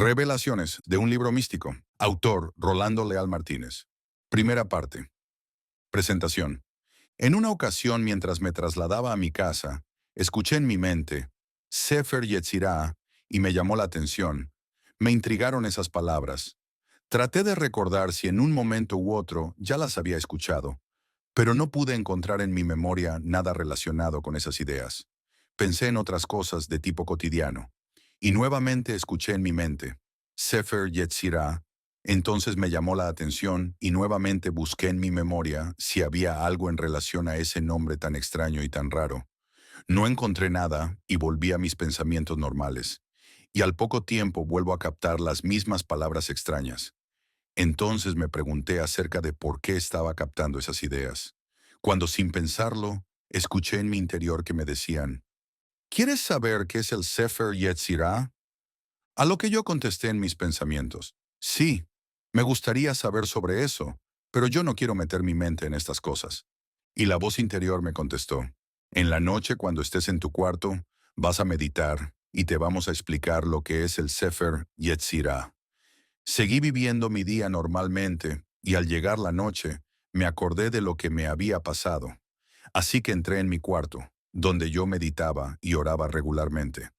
Revelaciones de un libro místico. Autor Rolando Leal Martínez. Primera parte. Presentación. En una ocasión, mientras me trasladaba a mi casa, escuché en mi mente Sefer Yetzirah y me llamó la atención. Me intrigaron esas palabras. Traté de recordar si en un momento u otro ya las había escuchado, pero no pude encontrar en mi memoria nada relacionado con esas ideas. Pensé en otras cosas de tipo cotidiano. Y nuevamente escuché en mi mente, Sefer Yetzirah. Entonces me llamó la atención y nuevamente busqué en mi memoria si había algo en relación a ese nombre tan extraño y tan raro. No encontré nada y volví a mis pensamientos normales. Y al poco tiempo vuelvo a captar las mismas palabras extrañas. Entonces me pregunté acerca de por qué estaba captando esas ideas. Cuando sin pensarlo, escuché en mi interior que me decían, ¿quieres saber qué es el Sefer Yetzirah? A lo que yo contesté en mis pensamientos, sí, me gustaría saber sobre eso, pero yo no quiero meter mi mente en estas cosas. Y la voz interior me contestó, en la noche cuando estés en tu cuarto, vas a meditar y te vamos a explicar lo que es el Sefer Yetzirah. Seguí viviendo mi día normalmente y al llegar la noche, me acordé de lo que me había pasado. Así que entré en mi cuarto, donde yo meditaba y oraba regularmente.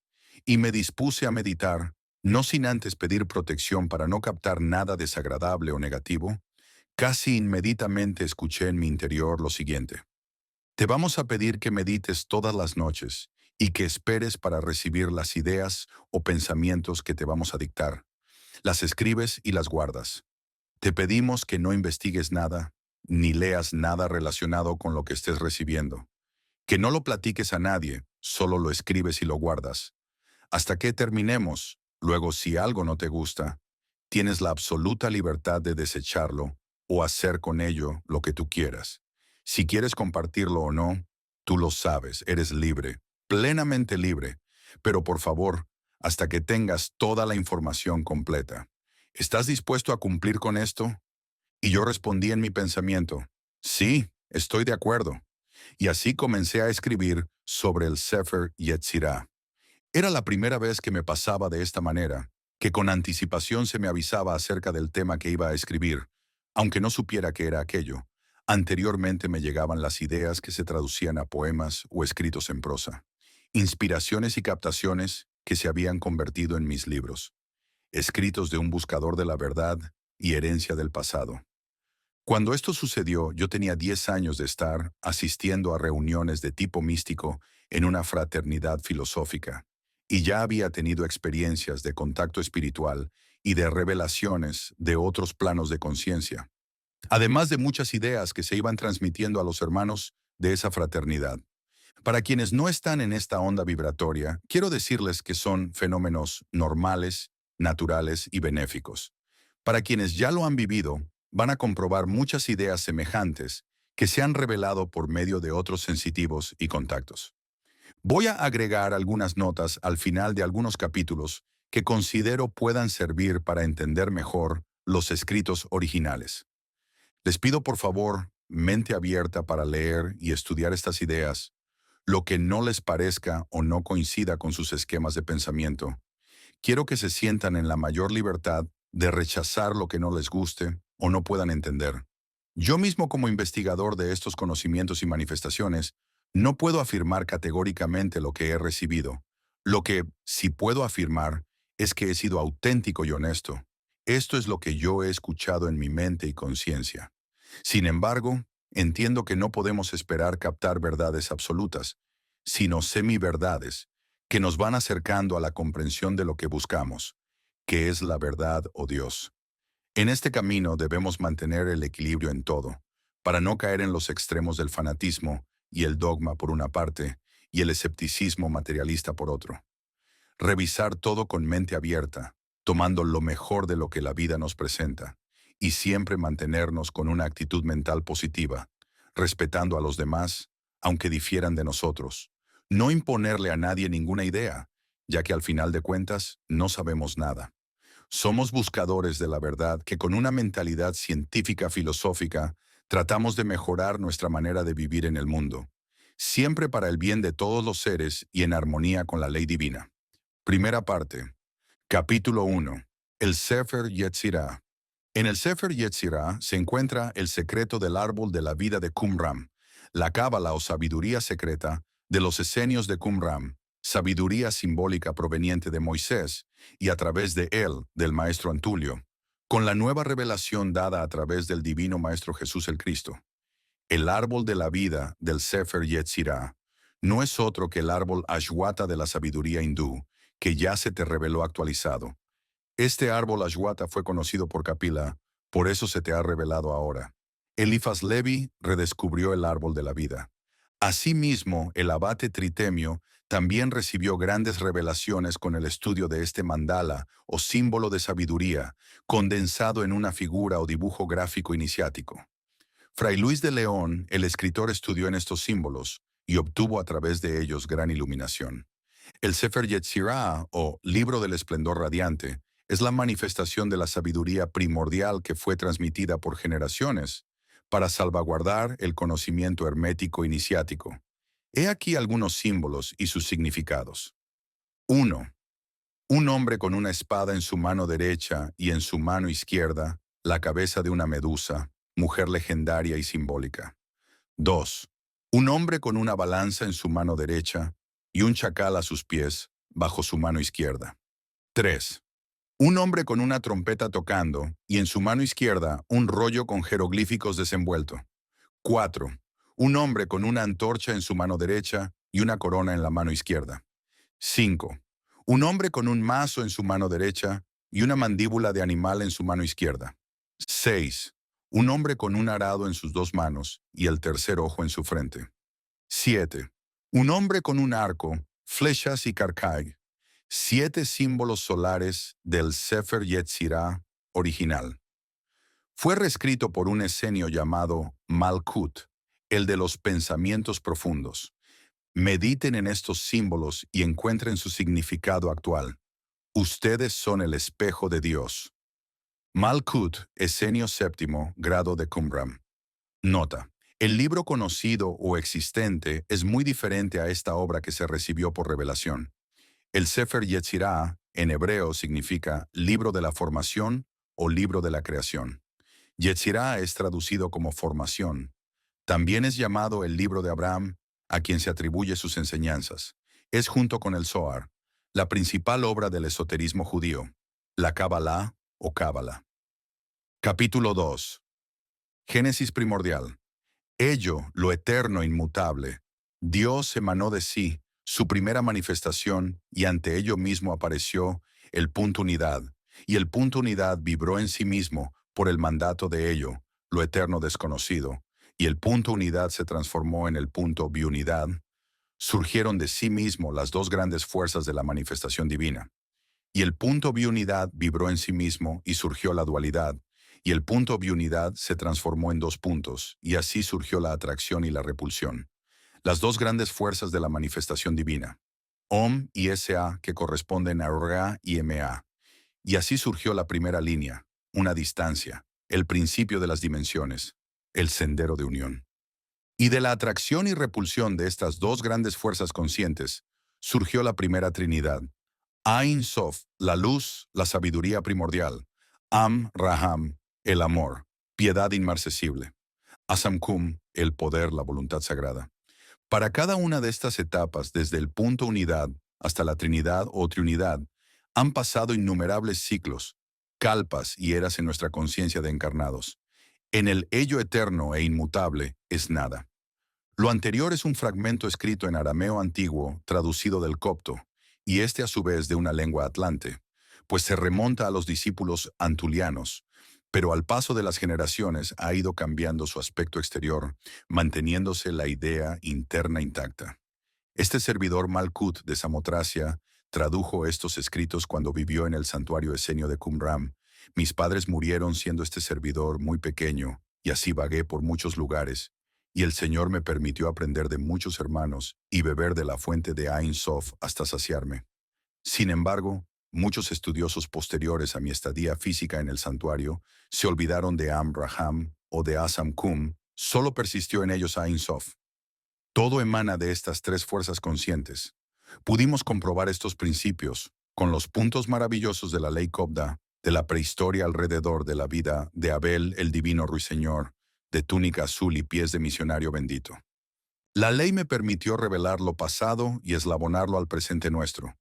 Y me dispuse a meditar, no sin antes pedir protección para no captar nada desagradable o negativo. Casi inmediatamente escuché en mi interior lo siguiente. Te vamos a pedir que medites todas las noches y que esperes para recibir las ideas o pensamientos que te vamos a dictar. Las escribes y las guardas. Te pedimos que no investigues nada, ni leas nada relacionado con lo que estés recibiendo. Que no lo platiques a nadie, solo lo escribes y lo guardas. Hasta que terminemos, luego si algo no te gusta, tienes la absoluta libertad de desecharlo o hacer con ello lo que tú quieras. Si quieres compartirlo o no, tú lo sabes, eres libre, plenamente libre, pero por favor, hasta que tengas toda la información completa. ¿Estás dispuesto a cumplir con esto? Y yo respondí en mi pensamiento, sí, estoy de acuerdo. Y así comencé a escribir sobre el Sefer Yetzirah. Era la primera vez que me pasaba de esta manera, que con anticipación se me avisaba acerca del tema que iba a escribir, aunque no supiera qué era aquello. Anteriormente me llegaban las ideas que se traducían a poemas o escritos en prosa, inspiraciones y captaciones que se habían convertido en mis libros, escritos de un buscador de la verdad y herencia del pasado. Cuando esto sucedió, yo tenía 10 años de estar asistiendo a reuniones de tipo místico en una fraternidad filosófica, y ya había tenido experiencias de contacto espiritual y de revelaciones de otros planos de conciencia, además de muchas ideas que se iban transmitiendo a los hermanos de esa fraternidad. Para quienes no están en esta onda vibratoria, quiero decirles que son fenómenos normales, naturales y benéficos. Para quienes ya lo han vivido, van a comprobar muchas ideas semejantes que se han revelado por medio de otros sensitivos y contactos. Voy a agregar algunas notas al final de algunos capítulos que considero puedan servir para entender mejor los escritos originales. Les pido por favor mente abierta para leer y estudiar estas ideas, lo que no les parezca o no coincida con sus esquemas de pensamiento. Quiero que se sientan en la mayor libertad de rechazar lo que no les guste o no puedan entender. Yo mismo como investigador de estos conocimientos y manifestaciones, no puedo afirmar categóricamente lo que he recibido. Lo que sí puedo afirmar es que he sido auténtico y honesto. Esto es lo que yo he escuchado en mi mente y conciencia. Sin embargo, entiendo que no podemos esperar captar verdades absolutas, sino semiverdades, que nos van acercando a la comprensión de lo que buscamos, que es la verdad o Dios. En este camino debemos mantener el equilibrio en todo, para no caer en los extremos del fanatismo y el dogma por una parte, y el escepticismo materialista por otro. Revisar todo con mente abierta, tomando lo mejor de lo que la vida nos presenta, y siempre mantenernos con una actitud mental positiva, respetando a los demás, aunque difieran de nosotros. No imponerle a nadie ninguna idea, ya que al final de cuentas no sabemos nada. Somos buscadores de la verdad que con una mentalidad científica filosófica tratamos de mejorar nuestra manera de vivir en el mundo, siempre para el bien de todos los seres y en armonía con la ley divina. Primera parte. Capítulo 1. El Sefer Yetzirah. En el Sefer Yetzirah se encuentra el secreto del árbol de la vida de Qumran, la cábala o sabiduría secreta de los esenios de Qumran, sabiduría simbólica proveniente de Moisés y a través de él, del maestro Antulio, con la nueva revelación dada a través del divino Maestro Jesús el Cristo. El árbol de la vida del Sefer Yetzirah no es otro que el árbol Ashwata de la sabiduría hindú, que ya se te reveló actualizado. Este árbol Ashwata fue conocido por Kapila, por eso se te ha revelado ahora. Eliphas Levi redescubrió el árbol de la vida. Asimismo, el abate Tritemio también recibió grandes revelaciones con el estudio de este mandala o símbolo de sabiduría, condensado en una figura o dibujo gráfico iniciático. Fray Luis de León, el escritor, estudió en estos símbolos y obtuvo a través de ellos gran iluminación. El Sefer Yetzirah, o Libro del Esplendor Radiante, es la manifestación de la sabiduría primordial que fue transmitida por generaciones para salvaguardar el conocimiento hermético iniciático. He aquí algunos símbolos y sus significados. 1. Un hombre con una espada en su mano derecha y en su mano izquierda, la cabeza de una medusa, mujer legendaria y simbólica. 2. Un hombre con una balanza en su mano derecha y un chacal a sus pies, bajo su mano izquierda. 3. Un hombre con una trompeta tocando y en su mano izquierda un rollo con jeroglíficos desenvuelto. 4. Un hombre con una antorcha en su mano derecha y una corona en la mano izquierda. 5. Un hombre con un mazo en su mano derecha y una mandíbula de animal en su mano izquierda. 6. Un hombre con un arado en sus dos manos y el tercer ojo en su frente. 7. Un hombre con un arco, flechas y carcaj. 7 símbolos solares del Sefer Yetzirah original. Fue reescrito por un esenio llamado Malkut, el de los pensamientos profundos. Mediten en estos símbolos y encuentren su significado actual. Ustedes son el espejo de Dios. Malkut, esenio séptimo, grado de Qumran. Nota. El libro conocido o existente es muy diferente a esta obra que se recibió por revelación. El Sefer Yetzirah, en hebreo, significa libro de la formación o libro de la creación. Yetzirah es traducido como formación. También es llamado el libro de Abraham, a quien se atribuye sus enseñanzas. Es junto con el Zohar, la principal obra del esoterismo judío, la Kabbalah o Cábala. Capítulo 2. Génesis primordial. Ello, lo eterno inmutable. Dios emanó de sí, su primera manifestación, y ante ello mismo apareció el punto unidad, y el punto unidad vibró en sí mismo por el mandato de ello, lo eterno desconocido, y el punto unidad se transformó en el punto biunidad. Surgieron de sí mismo las dos grandes fuerzas de la manifestación divina. Y el punto biunidad vibró en sí mismo y surgió la dualidad, y el punto biunidad se transformó en dos puntos, y así surgió la atracción y la repulsión. Las dos grandes fuerzas de la manifestación divina, Om y Sa, que corresponden a Ra y Ma. Y así surgió la primera línea, una distancia, el principio de las dimensiones, el sendero de unión. Y de la atracción y repulsión de estas dos grandes fuerzas conscientes, surgió la primera Trinidad. Ein Sof, la luz, la sabiduría primordial. Am Raham, el amor, piedad inmarcesible. Asamkum, el poder, la voluntad sagrada. Para cada una de estas etapas, desde el punto unidad hasta la Trinidad o Triunidad, han pasado innumerables ciclos, kalpas y eras en nuestra conciencia de encarnados. En el ello eterno e inmutable es nada. Lo anterior es un fragmento escrito en arameo antiguo, traducido del copto, y este a su vez de una lengua atlante, pues se remonta a los discípulos antulianos, pero al paso de las generaciones ha ido cambiando su aspecto exterior, manteniéndose la idea interna intacta. Este servidor Malkut de Samotracia tradujo estos escritos cuando vivió en el santuario esenio de Qumran. Mis padres murieron siendo este servidor muy pequeño, y así vagué por muchos lugares, y el Señor me permitió aprender de muchos hermanos y beber de la fuente de Ein Sof hasta saciarme. Sin embargo, muchos estudiosos posteriores a mi estadía física en el santuario se olvidaron de Am Raham o de Asam Kum, solo persistió en ellos Ein Sof. Todo emana de estas tres fuerzas conscientes. Pudimos comprobar estos principios con los puntos maravillosos de la ley Kobda de la prehistoria alrededor de la vida de Abel, el divino ruiseñor, de túnica azul y pies de misionario bendito. La ley me permitió revelar lo pasado y eslabonarlo al presente nuestro.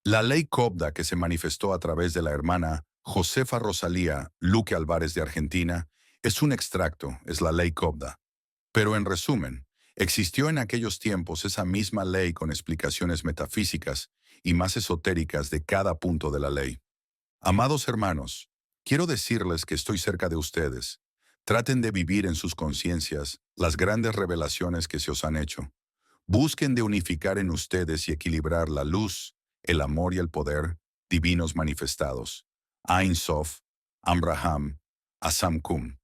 La ley Cobda que se manifestó a través de la hermana Josefa Rosalía Luque Álvarez de Argentina es un extracto, es la ley Cobda. Pero en resumen, existió en aquellos tiempos esa misma ley con explicaciones metafísicas y más esotéricas de cada punto de la ley. Amados hermanos, quiero decirles que estoy cerca de ustedes. Traten de vivir en sus conciencias las grandes revelaciones que se os han hecho. Busquen de unificar en ustedes y equilibrar la luz, el amor y el poder divinos manifestados. Ein Sof, Amraham, Asam Kum.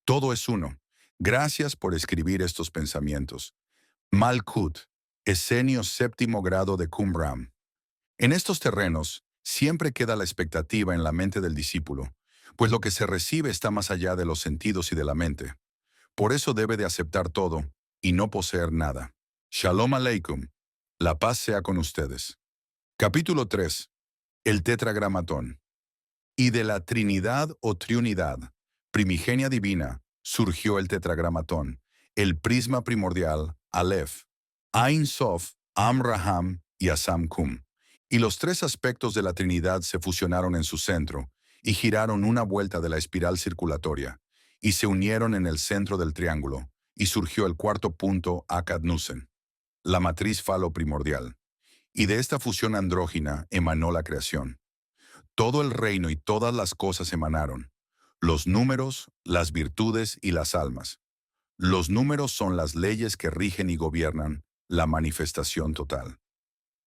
Todo es uno. Gracias por escribir estos pensamientos. Malkut, Esenio séptimo grado de Qumran. En estos terrenos, siempre queda la expectativa en la mente del discípulo, pues lo que se recibe está más allá de los sentidos y de la mente. Por eso debe de aceptar todo y no poseer nada. Shalom Aleikum. La paz sea con ustedes. Capítulo 3. El Tetragramatón. Y de la Trinidad o Triunidad, primigenia divina, surgió el Tetragramatón, el prisma primordial, Aleph, Ein Sof, Amraham y Asam Kum. Y los tres aspectos de la Trinidad se fusionaron en su centro y giraron una vuelta de la espiral circulatoria, y se unieron en el centro del triángulo, y surgió el cuarto punto Akkad Nussen, la matriz falo primordial. Y de esta fusión andrógina emanó la creación. Todo el reino y todas las cosas emanaron, los números, las virtudes y las almas. Los números son las leyes que rigen y gobiernan la manifestación total.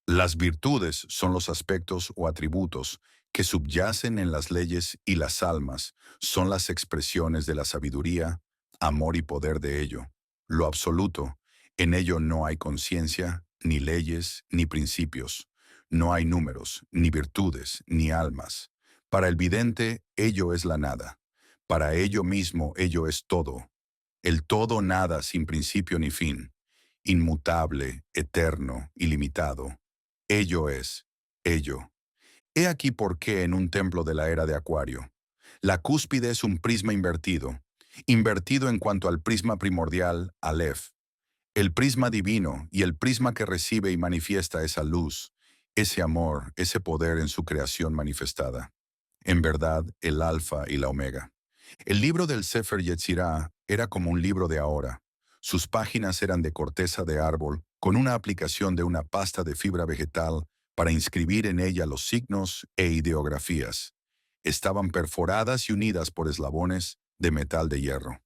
Las virtudes son los aspectos o atributos que subyacen en las leyes y las almas son las expresiones de la sabiduría, amor y poder de ello. Lo absoluto, en ello no hay conciencia, ni leyes, ni principios. No hay números, ni virtudes, ni almas. Para el vidente, ello es la nada. Para ello mismo, ello es todo. El todo nada sin principio ni fin. Inmutable, eterno, ilimitado. Ello es, ello. He aquí por qué en un templo de la era de Acuario. La cúspide es un prisma invertido, invertido en cuanto al prisma primordial, Aleph, el prisma divino y el prisma que recibe y manifiesta esa luz, ese amor, ese poder en su creación manifestada. En verdad, el alfa y la omega. El libro del Sefer Yetzirah era como un libro de ahora. Sus páginas eran de corteza de árbol, con una aplicación de una pasta de fibra vegetal para inscribir en ella los signos e ideografías. Estaban perforadas y unidas por eslabones de metal de hierro.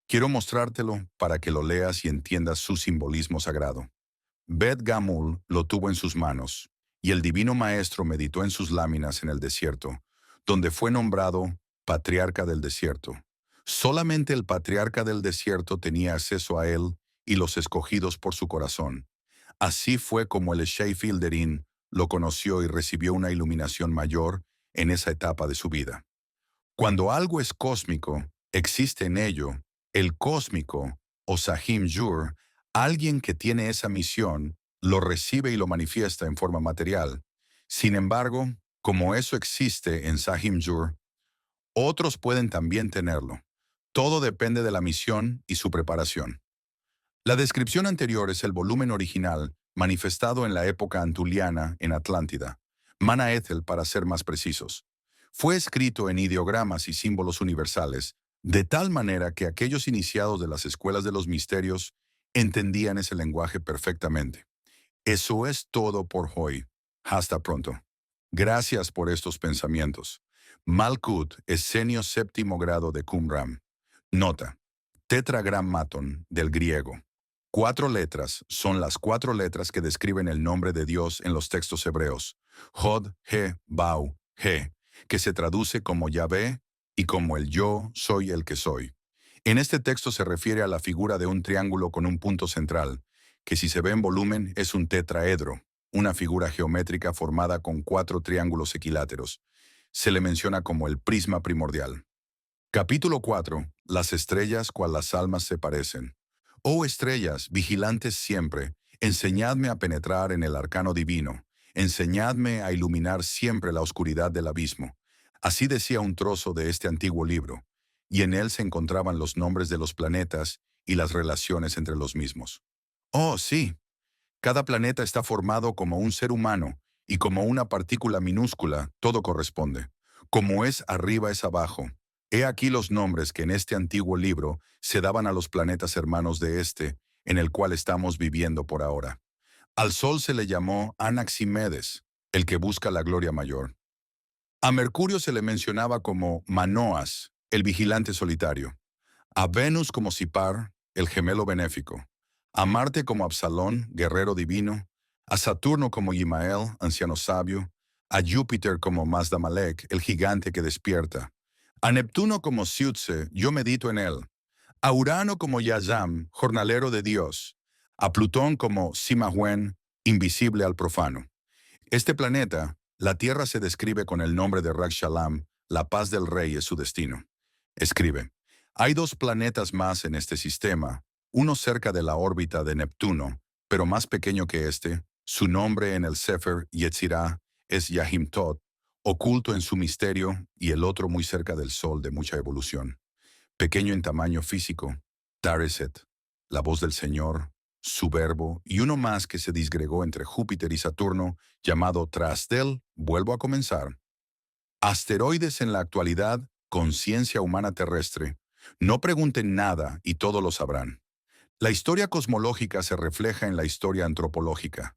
Quiero mostrártelo para que lo leas y entiendas su simbolismo sagrado. Bet Gamul lo tuvo en sus manos, y el divino maestro meditó en sus láminas en el desierto, donde fue nombrado patriarca del desierto. Solamente el patriarca del desierto tenía acceso a él y los escogidos por su corazón. Así fue como el Sheifelderin lo conoció y recibió una iluminación mayor en esa etapa de su vida. Cuando algo es cósmico, existe en ello el cósmico o Sahim Jur, alguien que tiene esa misión, lo recibe y lo manifiesta en forma material. Sin embargo, como eso existe en Sahim Jur, otros pueden también tenerlo. Todo depende de la misión y su preparación. La descripción anterior es el volumen original, manifestado en la época antuliana en Atlántida, Mana Ethel para ser más precisos. Fue escrito en ideogramas y símbolos universales, de tal manera que aquellos iniciados de las escuelas de los misterios entendían ese lenguaje perfectamente. Eso es todo por hoy. Hasta pronto. Gracias por estos pensamientos. Malkut, Esenio séptimo grado de Qumran. Nota. Tetragrammaton, del griego. 4 letras son las 4 letras que describen el nombre de Dios en los textos hebreos. Hod, He, Bau, He, que se traduce como Yahvé y como el yo soy el que soy. En este texto se refiere a la figura de un triángulo con un punto central, que si se ve en volumen es un tetraedro, una figura geométrica formada con 4 triángulos equiláteros. Se le menciona como el prisma primordial. Capítulo 4. Las estrellas cual las almas se parecen. Oh estrellas, vigilantes siempre, enseñadme a penetrar en el arcano divino, enseñadme a iluminar siempre la oscuridad del abismo, Así decía un trozo de este antiguo libro, y en él se encontraban los nombres de los planetas y las relaciones entre los mismos. Oh, sí, cada planeta está formado como un ser humano, y como una partícula minúscula, todo corresponde. Como es arriba es abajo. He aquí los nombres que en este antiguo libro se daban a los planetas hermanos de este, en el cual estamos viviendo por ahora. Al Sol se le llamó Anaximedes, el que busca la gloria mayor. A Mercurio se le mencionaba como Manoas, el vigilante solitario. A Venus como Sipar, el gemelo benéfico. A Marte como Absalón, guerrero divino. A Saturno como Yimael, anciano sabio. A Júpiter como Mazdamalek, el gigante que despierta. A Neptuno como Siutse, yo medito en él. A Urano como Yazam, jornalero de Dios. A Plutón como Simahuen, invisible al profano. Este planeta, la Tierra, se describe con el nombre de Rak Shalam, la paz del rey es su destino. Escribe, hay dos planetas más en este sistema, uno cerca de la órbita de Neptuno, pero más pequeño que este, su nombre en el Sefer Yetzirah es Yahimtot, oculto en su misterio, y el otro muy cerca del Sol de mucha evolución. Pequeño en tamaño físico, Tareset, la voz del Señor, su verbo, y uno más que se disgregó entre Júpiter y Saturno, llamado Trastel, vuelvo a comenzar. Asteroides en la actualidad, conciencia humana terrestre. No pregunten nada y todo lo sabrán. La historia cosmológica se refleja en la historia antropológica.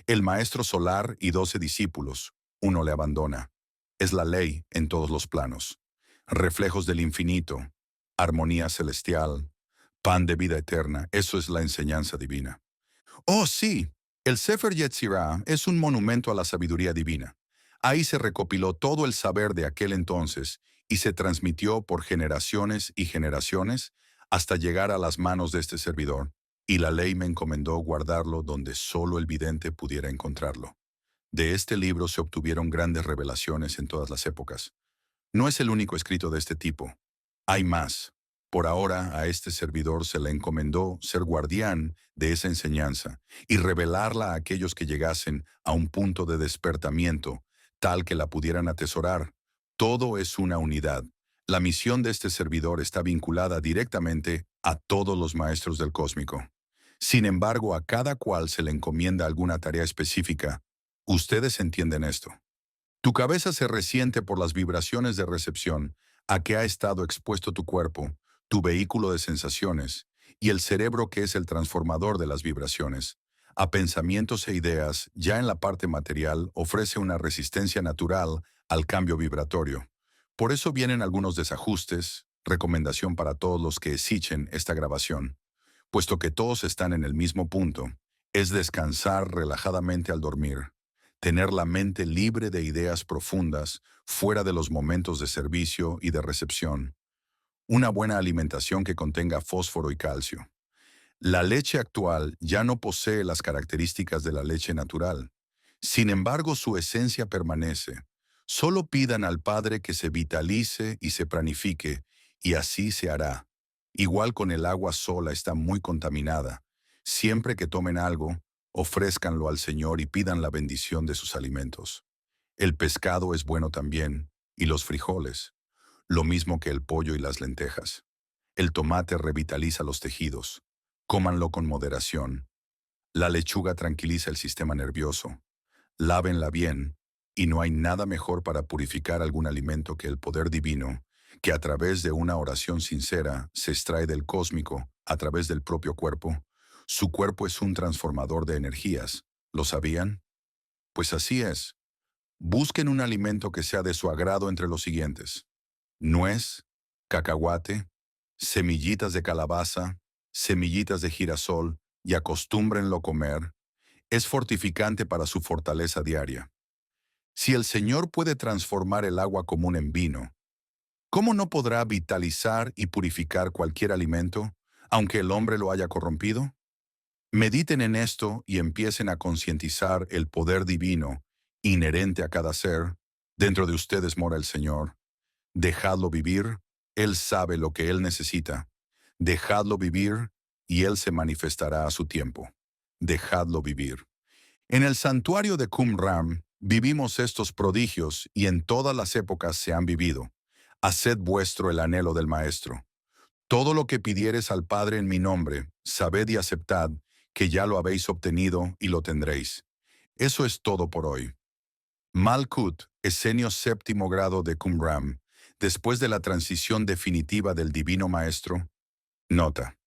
El maestro solar y 12 discípulos, uno le abandona. Es la ley en todos los planos. Reflejos del infinito, armonía celestial, pan de vida eterna, eso es la enseñanza divina. Oh, sí, el Sefer Yetzirah es un monumento a la sabiduría divina. Ahí se recopiló todo el saber de aquel entonces y se transmitió por generaciones y generaciones hasta llegar a las manos de este servidor, y la ley me encomendó guardarlo donde solo el vidente pudiera encontrarlo. De este libro se obtuvieron grandes revelaciones en todas las épocas. No es el único escrito de este tipo. Hay más. Por ahora a este servidor se le encomendó ser guardián de esa enseñanza y revelarla a aquellos que llegasen a un punto de despertamiento, tal que la pudieran atesorar. Todo es una unidad. La misión de este servidor está vinculada directamente a todos los maestros del cósmico. Sin embargo, a cada cual se le encomienda alguna tarea específica. Ustedes entienden esto. Tu cabeza se resiente por las vibraciones de recepción a que ha estado expuesto tu cuerpo, tu vehículo de sensaciones, y el cerebro, que es el transformador de las vibraciones, a pensamientos e ideas. Ya en la parte material ofrece una resistencia natural al cambio vibratorio. Por eso vienen algunos desajustes, recomendación para todos los que escuchen esta grabación. Puesto que todos están en el mismo punto, es descansar relajadamente al dormir. Tener la mente libre de ideas profundas, fuera de los momentos de servicio y de recepción. Una buena alimentación que contenga fósforo y calcio. La leche actual ya no posee las características de la leche natural. Sin embargo, su esencia permanece. Solo pidan al Padre que se vitalice y se planifique, y así se hará. Igual con el agua sola está muy contaminada. Siempre que tomen algo, ofrézcanlo al Señor y pidan la bendición de sus alimentos. El pescado es bueno también, y los frijoles, lo mismo que el pollo y las lentejas. El tomate revitaliza los tejidos. Cómanlo con moderación. La lechuga tranquiliza el sistema nervioso. Lávenla bien, y no hay nada mejor para purificar algún alimento que el poder divino, que a través de una oración sincera se extrae del cósmico a través del propio cuerpo. Su cuerpo es un transformador de energías. ¿Lo sabían? Pues así es. Busquen un alimento que sea de su agrado entre los siguientes: nuez, cacahuate, semillitas de calabaza, semillitas de girasol, y acostúmbrenlo comer. Es fortificante para su fortaleza diaria. Si el Señor puede transformar el agua común en vino, ¿cómo no podrá vitalizar y purificar cualquier alimento, aunque el hombre lo haya corrompido? Mediten en esto y empiecen a concientizar el poder divino inherente a cada ser. Dentro de ustedes mora el Señor. Dejadlo vivir, Él sabe lo que Él necesita. Dejadlo vivir y Él se manifestará a su tiempo. Dejadlo vivir. En el santuario de Qumran Vivimos estos prodigios y en todas las épocas se han vivido. Haced vuestro el anhelo del Maestro. Todo lo que pidiereis al Padre en mi nombre, sabed y aceptad, que ya lo habéis obtenido y lo tendréis. Eso es todo por hoy. Malkut, esenio séptimo grado de Qumran, después de la transición definitiva del Divino Maestro. Nota.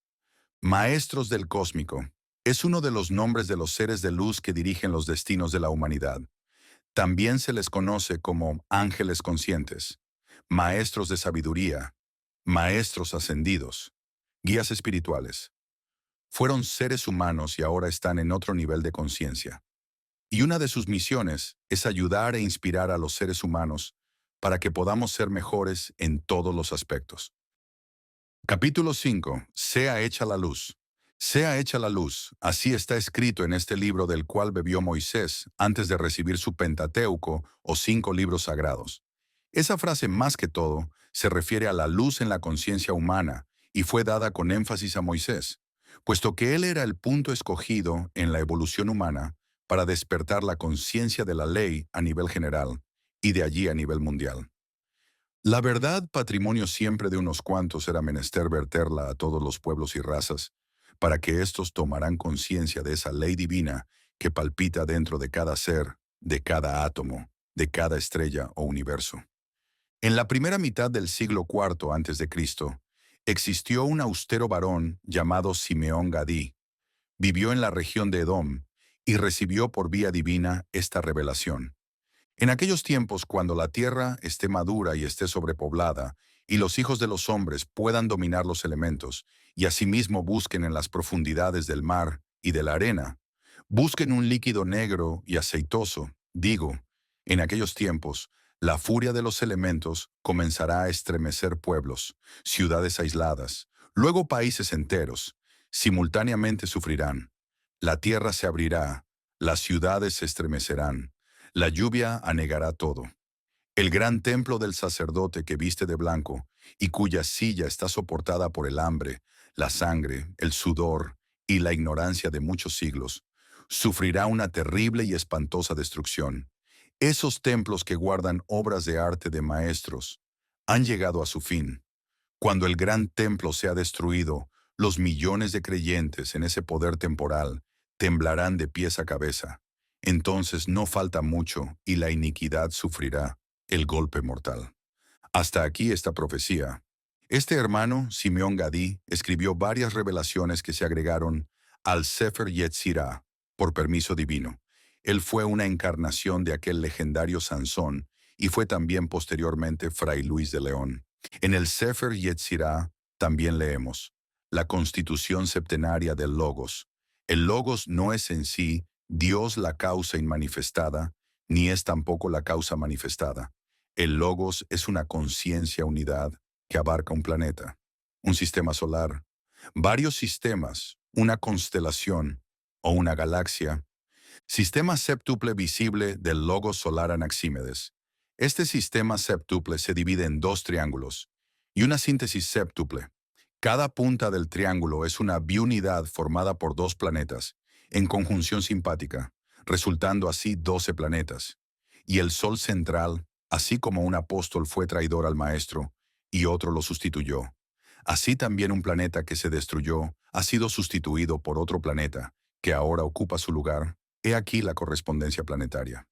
Maestros del Cósmico. Es uno de los nombres de los seres de luz que dirigen los destinos de la humanidad. También se les conoce como ángeles conscientes, maestros de sabiduría, maestros ascendidos, guías espirituales. Fueron seres humanos y ahora están en otro nivel de conciencia. Y una de sus misiones es ayudar e inspirar a los seres humanos para que podamos ser mejores en todos los aspectos. Capítulo 5. Sea hecha la luz. Sea hecha la luz, así está escrito en este libro del cual bebió Moisés antes de recibir su Pentateuco o 5 libros sagrados. Esa frase más que todo se refiere a la luz en la conciencia humana y fue dada con énfasis a Moisés, puesto que él era el punto escogido en la evolución humana para despertar la conciencia de la ley a nivel general y de allí a nivel mundial. La verdad, patrimonio siempre de unos cuantos, era menester verterla a todos los pueblos y razas, para que éstos tomarán conciencia de esa ley divina que palpita dentro de cada ser, de cada átomo, de cada estrella o universo. En la primera mitad del siglo IV a.C., existió un austero varón llamado Simeón Gadí. Vivió en la región de Edom y recibió por vía divina esta revelación. En aquellos tiempos, cuando la tierra esté madura y esté sobrepoblada, y los hijos de los hombres puedan dominar los elementos, y asimismo busquen en las profundidades del mar y de la arena, busquen un líquido negro y aceitoso, digo, en aquellos tiempos, la furia de los elementos comenzará a estremecer pueblos, ciudades aisladas, luego países enteros, simultáneamente sufrirán. La tierra se abrirá, las ciudades se estremecerán. La lluvia anegará todo. El gran templo del sacerdote que viste de blanco y cuya silla está soportada por el hambre, la sangre, el sudor y la ignorancia de muchos siglos, sufrirá una terrible y espantosa destrucción. Esos templos que guardan obras de arte de maestros han llegado a su fin. Cuando el gran templo sea destruido, los millones de creyentes en ese poder temporal temblarán de pies a cabeza. Entonces no falta mucho y la iniquidad sufrirá el golpe mortal. Hasta aquí esta profecía. Este hermano, Simeón Gadí, escribió varias revelaciones que se agregaron al Sefer Yetzirah por permiso divino. Él fue una encarnación de aquel legendario Sansón y fue también posteriormente Fray Luis de León. En el Sefer Yetzirah también leemos la constitución septenaria del Logos. El Logos no es en sí Dios la causa inmanifestada, ni es tampoco la causa manifestada. El Logos es una conciencia unidad que abarca un planeta, un sistema solar, varios sistemas, una constelación o una galaxia. Sistema séptuple visible del Logos solar Anaxímedes. Este sistema séptuple se divide en 2 triángulos y una síntesis séptuple. Cada punta del triángulo es una biunidad formada por 2 planetas, en conjunción simpática, resultando así 12 planetas. Y el Sol central, así como un apóstol fue traidor al Maestro, y otro lo sustituyó. Así también un planeta que se destruyó ha sido sustituido por otro planeta, que ahora ocupa su lugar. He aquí la correspondencia planetaria.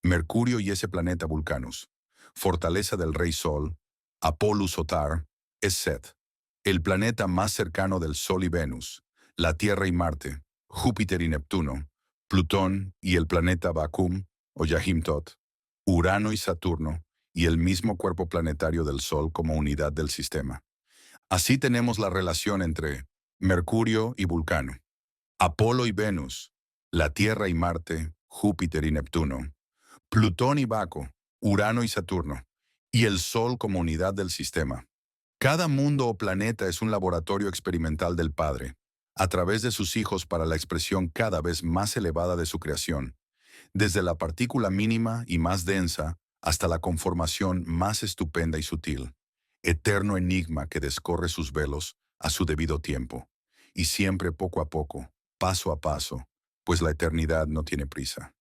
Mercurio y ese planeta Vulcanus. Fortaleza del Rey Sol. Apollo Sotar. Es Set. El planeta más cercano del Sol y Venus. La Tierra y Marte. Júpiter y Neptuno. Plutón y el planeta Vacum o Yahimtot. Urano y Saturno. Y el mismo cuerpo planetario del Sol como unidad del sistema. Así tenemos la relación entre Mercurio y Vulcano. Apolo y Venus, la Tierra y Marte, Júpiter y Neptuno, Plutón y Baco, Urano y Saturno, y el Sol como unidad del sistema. Cada mundo o planeta es un laboratorio experimental del Padre, a través de sus hijos para la expresión cada vez más elevada de su creación, desde la partícula mínima y más densa hasta la conformación más estupenda y sutil, eterno enigma que descorre sus velos a su debido tiempo, y siempre poco a poco, paso a paso, pues la eternidad no tiene prisa.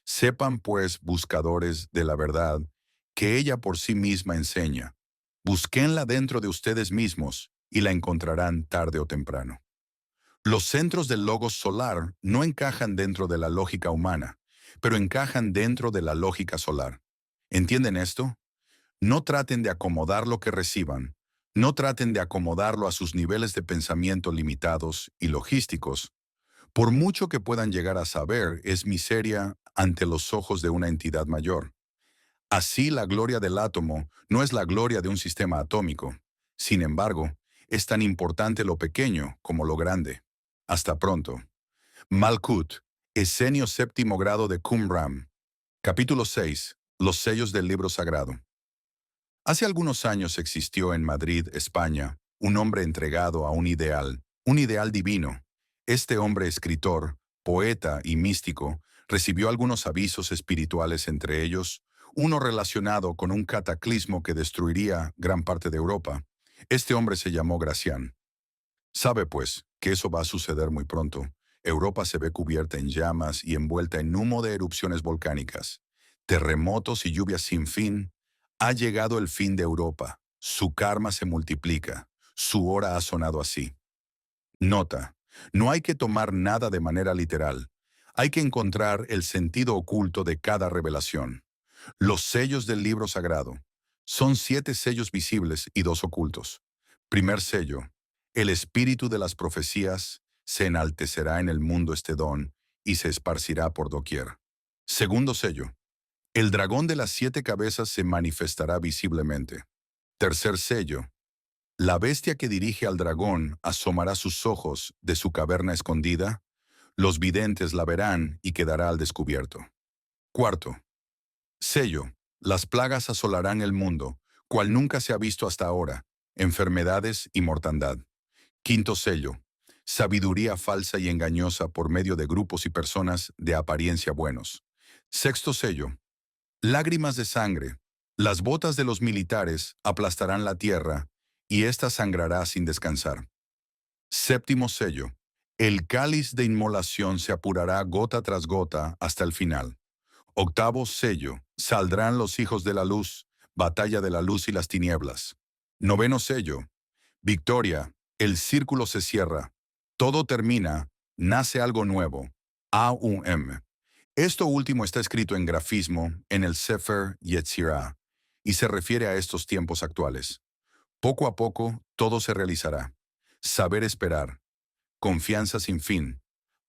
Sepan, pues, buscadores de la verdad, que ella por sí misma enseña. Búsquenla dentro de ustedes mismos y la encontrarán tarde o temprano. Los centros del logos solar no encajan dentro de la lógica humana, pero encajan dentro de la lógica solar. ¿Entienden esto? No traten de acomodar lo que reciban. No traten de acomodarlo a sus niveles de pensamiento limitados y logísticos. Por mucho que puedan llegar a saber, es miseria ante los ojos de una entidad mayor. Así, la gloria del átomo no es la gloria de un sistema atómico. Sin embargo, es tan importante lo pequeño como lo grande. Hasta pronto. Malkut, Esenio séptimo grado de Qumran. Capítulo 6. Los sellos del libro sagrado. Hace algunos años existió en Madrid, España, un hombre entregado a un ideal divino. Este hombre escritor, poeta y místico, recibió algunos avisos espirituales, entre ellos, uno relacionado con un cataclismo que destruiría gran parte de Europa. Este hombre se llamó Gracián. Sabe, pues, que eso va a suceder muy pronto. Europa se ve cubierta en llamas y envuelta en humo de erupciones volcánicas. Terremotos y lluvias sin fin. Ha llegado el fin de Europa. Su karma se multiplica. Su hora ha sonado así. Nota: no hay que tomar nada de manera literal. Hay que encontrar el sentido oculto de cada revelación. Los sellos del libro sagrado. Son 7 sellos visibles y 2 ocultos. Primer sello. El espíritu de las profecías se enaltecerá en el mundo este don y se esparcirá por doquier. Segundo sello. El dragón de las 7 cabezas se manifestará visiblemente. Tercer sello. La bestia que dirige al dragón asomará sus ojos de su caverna escondida. Los videntes la verán y quedará al descubierto. Cuarto sello. Las plagas asolarán el mundo, cual nunca se ha visto hasta ahora, enfermedades y mortandad. Quinto sello. Sabiduría falsa y engañosa por medio de grupos y personas de apariencia buenos. Sexto sello. Lágrimas de sangre. Las botas de los militares aplastarán la tierra, y ésta sangrará sin descansar. Séptimo sello. El cáliz de inmolación se apurará gota tras gota hasta el final. Octavo sello. Saldrán los hijos de la luz, batalla de la luz y las tinieblas. Noveno sello. Victoria. El círculo se cierra. Todo termina. Nace algo nuevo. Aum. Esto último está escrito en grafismo en el Sefer Yetzirah y se refiere a estos tiempos actuales. Poco a poco, todo se realizará. Saber esperar. Confianza sin fin.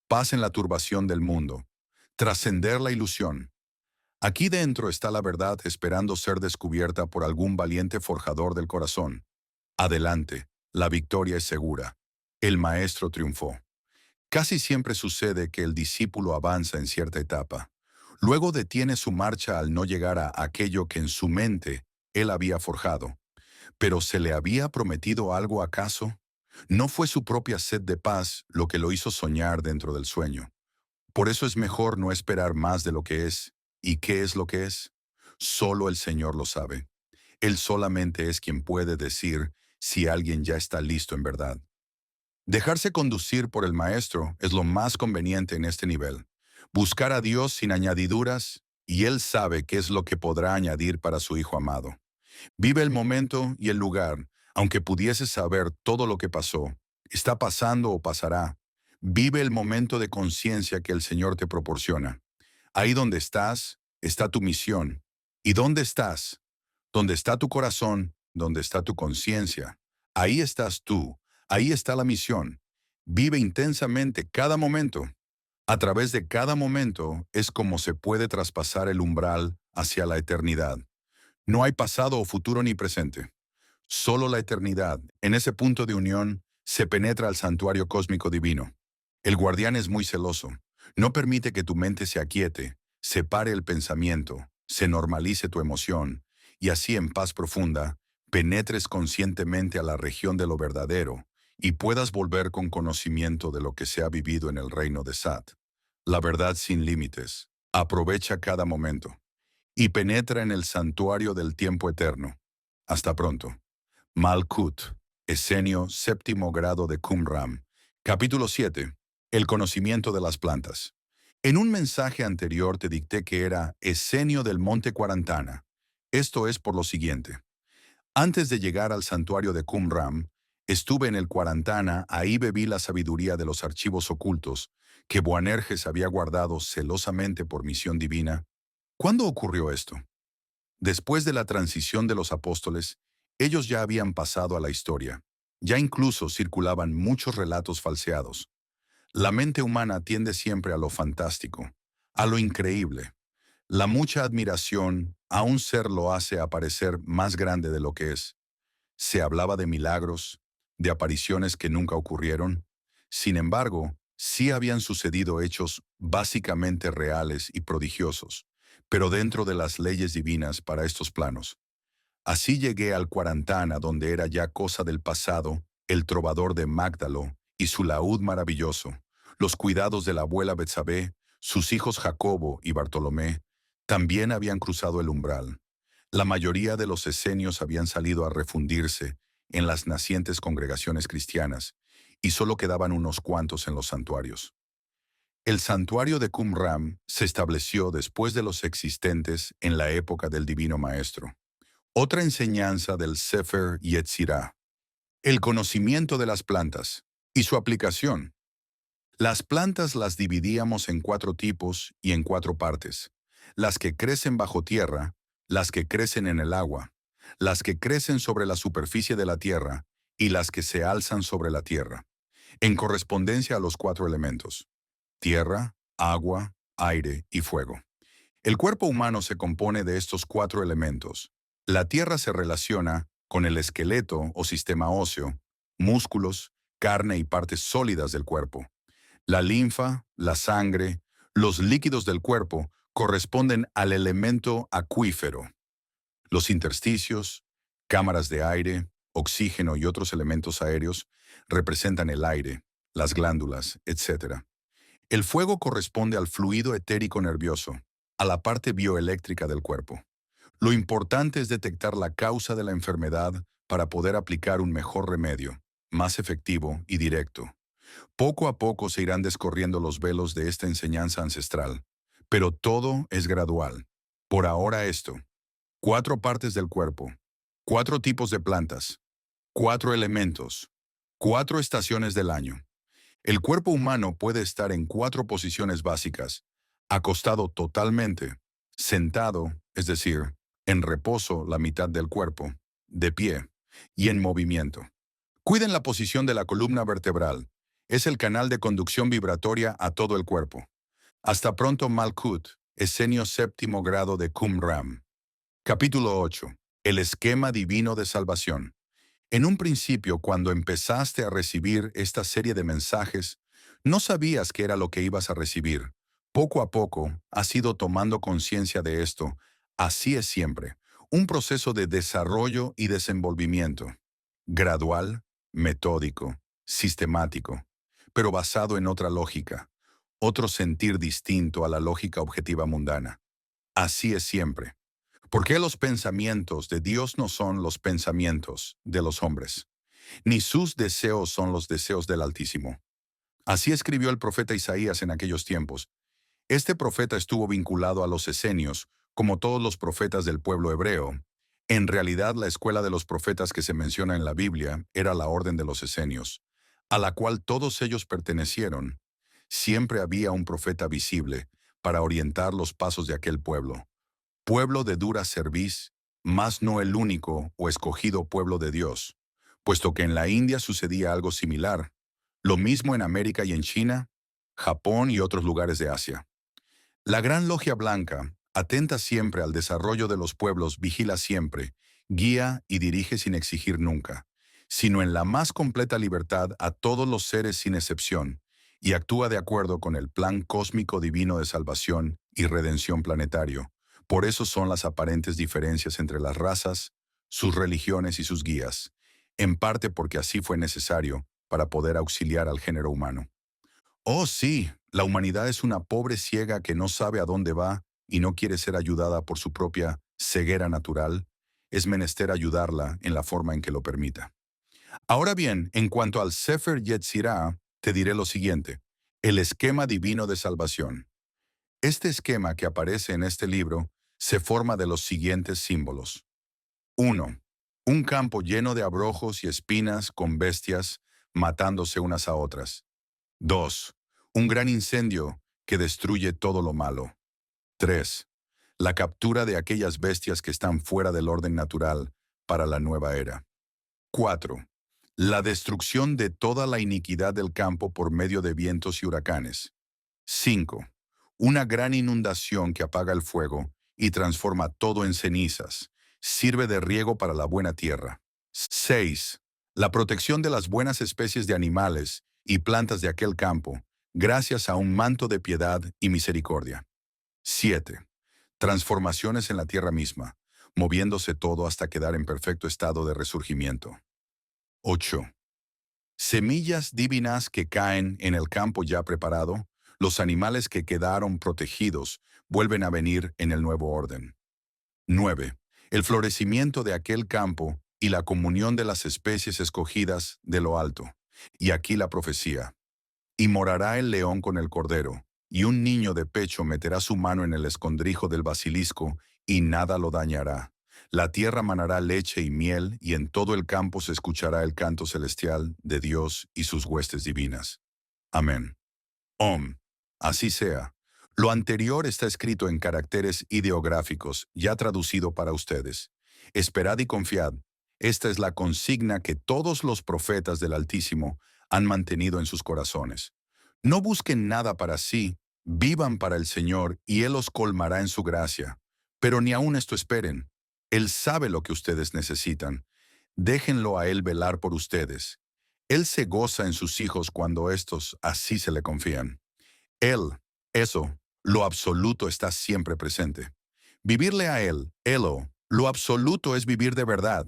Paz en la turbación del mundo. Trascender la ilusión. Aquí dentro está la verdad esperando ser descubierta por algún valiente forjador del corazón. Adelante, la victoria es segura. El maestro triunfó. Casi siempre sucede que el discípulo avanza en cierta etapa. Luego detiene su marcha al no llegar a aquello que en su mente él había forjado. ¿Pero se le había prometido algo acaso? ¿No fue su propia sed de paz lo que lo hizo soñar dentro del sueño? Por eso es mejor no esperar más de lo que es. ¿Y qué es lo que es? Solo el Señor lo sabe. Él solamente es quien puede decir si alguien ya está listo en verdad. Dejarse conducir por el Maestro es lo más conveniente en este nivel. Buscar a Dios sin añadiduras, y Él sabe qué es lo que podrá añadir para su Hijo amado. Vive el momento y el lugar, aunque pudieses saber todo lo que pasó, está pasando o pasará. Vive el momento de conciencia que el Señor te proporciona. Ahí donde estás, está tu misión. ¿Y dónde estás? Donde está tu corazón, donde está tu conciencia. Ahí estás tú, ahí está la misión. Vive intensamente cada momento. A través de cada momento es como se puede traspasar el umbral hacia la eternidad. No hay pasado o futuro ni presente. Solo la eternidad. En ese punto de unión se penetra al santuario cósmico divino. El guardián es muy celoso. No permite que tu mente se aquiete, separe el pensamiento, se normalice tu emoción, y así en paz profunda, penetres conscientemente a la región de lo verdadero y puedas volver con conocimiento de lo que se ha vivido en el reino de Sat. La verdad sin límites. Aprovecha cada momento y penetra en el santuario del tiempo eterno. Hasta pronto. Malkut, Esenio séptimo grado de Qumran. Capítulo 7. El conocimiento de las plantas. En un mensaje anterior te dicté que era Esenio del Monte Cuarantana. Esto es por lo siguiente. Antes de llegar al santuario de Qumran, estuve en el Cuarantana, ahí bebí la sabiduría de los archivos ocultos que Boanerges había guardado celosamente por misión divina. ¿Cuándo ocurrió esto? Después de la transición de los apóstoles, ellos ya habían pasado a la historia. Ya incluso circulaban muchos relatos falseados. La mente humana tiende siempre a lo fantástico, a lo increíble. La mucha admiración a un ser lo hace aparecer más grande de lo que es. Se hablaba de milagros, de apariciones que nunca ocurrieron. Sin embargo, sí habían sucedido hechos básicamente reales y prodigiosos, pero dentro de las leyes divinas para estos planos. Así llegué al Cuarantana, donde era ya cosa del pasado, el trovador de Magdalo y su laúd maravilloso, los cuidados de la abuela Betsabé, sus hijos Jacobo y Bartolomé, también habían cruzado el umbral. La mayoría de los esenios habían salido a refundirse en las nacientes congregaciones cristianas, y solo quedaban unos cuantos en los santuarios. El santuario de Qumran se estableció después de los existentes en la época del Divino Maestro. Otra enseñanza del Sefer Yetzirah, el conocimiento de las plantas y su aplicación. Las plantas las dividíamos en 4 tipos y en 4 partes: las que crecen bajo tierra, las que crecen en el agua, las que crecen sobre la superficie de la tierra y las que se alzan sobre la tierra, en correspondencia a los 4 elementos: tierra, agua, aire y fuego. El cuerpo humano se compone de estos 4 elementos. La tierra se relaciona con el esqueleto o sistema óseo, músculos, carne y partes sólidas del cuerpo. La linfa, la sangre, los líquidos del cuerpo corresponden al elemento acuífero. Los intersticios, cámaras de aire, oxígeno y otros elementos aéreos representan el aire, las glándulas, etc. El fuego corresponde al fluido etérico nervioso, a la parte bioeléctrica del cuerpo. Lo importante es detectar la causa de la enfermedad para poder aplicar un mejor remedio, más efectivo y directo. Poco a poco se irán descorriendo los velos de esta enseñanza ancestral, pero todo es gradual. Por ahora esto: 4 partes del cuerpo, 4 tipos de plantas, 4 elementos, 4 estaciones del año. El cuerpo humano puede estar en 4 posiciones básicas: acostado totalmente, sentado, es decir, en reposo la mitad del cuerpo, de pie y en movimiento. Cuiden la posición de la columna vertebral. Es el canal de conducción vibratoria a todo el cuerpo. Hasta pronto, Malkut, Esenio séptimo grado de Qumran. Capítulo 8. El esquema divino de salvación. En un principio, cuando empezaste a recibir esta serie de mensajes, no sabías qué era lo que ibas a recibir. Poco a poco, has ido tomando conciencia de esto. Así es siempre. Un proceso de desarrollo y desenvolvimiento. Gradual, metódico, sistemático, pero basado en otra lógica, otro sentir distinto a la lógica objetiva mundana. Así es siempre. ¿Por qué los pensamientos de Dios no son los pensamientos de los hombres? Ni sus deseos son los deseos del Altísimo. Así escribió el profeta Isaías en aquellos tiempos. Este profeta estuvo vinculado a los esenios, como todos los profetas del pueblo hebreo. En realidad, la escuela de los profetas que se menciona en la Biblia era la orden de los esenios, a la cual todos ellos pertenecieron. Siempre había un profeta visible para orientar los pasos de aquel pueblo. Pueblo de dura cerviz, mas no el único o escogido pueblo de Dios, puesto que en la India sucedía algo similar, lo mismo en América y en China, Japón y otros lugares de Asia. La Gran Logia Blanca, atenta siempre al desarrollo de los pueblos, vigila siempre, guía y dirige sin exigir nunca, sino en la más completa libertad a todos los seres sin excepción, y actúa de acuerdo con el plan cósmico divino de salvación y redención planetario. Por eso son las aparentes diferencias entre las razas, sus religiones y sus guías, en parte porque así fue necesario para poder auxiliar al género humano. Oh, sí, la humanidad es una pobre ciega que no sabe a dónde va y no quiere ser ayudada por su propia ceguera natural. Es menester ayudarla en la forma en que lo permita. Ahora bien, en cuanto al Sefer Yetzirah, te diré lo siguiente: el esquema divino de salvación. Este esquema que aparece en este libro se forma de los siguientes símbolos. 1. Un campo lleno de abrojos y espinas con bestias matándose unas a otras. 2. Un gran incendio que destruye todo lo malo. 3. La captura de aquellas bestias que están fuera del orden natural para la nueva era. 4. La destrucción de toda la iniquidad del campo por medio de vientos y huracanes. 5. Una gran inundación que apaga el fuego y transforma todo en cenizas. Sirve de riego para la buena tierra. 6. La protección de las buenas especies de animales y plantas de aquel campo, gracias a un manto de piedad y misericordia. 7. Transformaciones en la tierra misma, moviéndose todo hasta quedar en perfecto estado de resurgimiento. 8. Semillas divinas que caen en el campo ya preparado, los animales que quedaron protegidos vuelven a venir en el nuevo orden. 9. El florecimiento de aquel campo y la comunión de las especies escogidas de lo alto. Y aquí la profecía. Y morará el león con el cordero, y un niño de pecho meterá su mano en el escondrijo del basilisco, y nada lo dañará. La tierra manará leche y miel, y en todo el campo se escuchará el canto celestial de Dios y sus huestes divinas. Amén. Om. Así sea. Lo anterior está escrito en caracteres ideográficos, ya traducido para ustedes. Esperad y confiad. Esta es la consigna que todos los profetas del Altísimo han mantenido en sus corazones. No busquen nada para sí, vivan para el Señor y Él os colmará en su gracia. Pero ni aun esto esperen. Él sabe lo que ustedes necesitan. Déjenlo a Él velar por ustedes. Él se goza en sus hijos cuando éstos así se le confían. Él, eso, lo absoluto está siempre presente. Vivirle a Él, Elo, lo absoluto es vivir de verdad.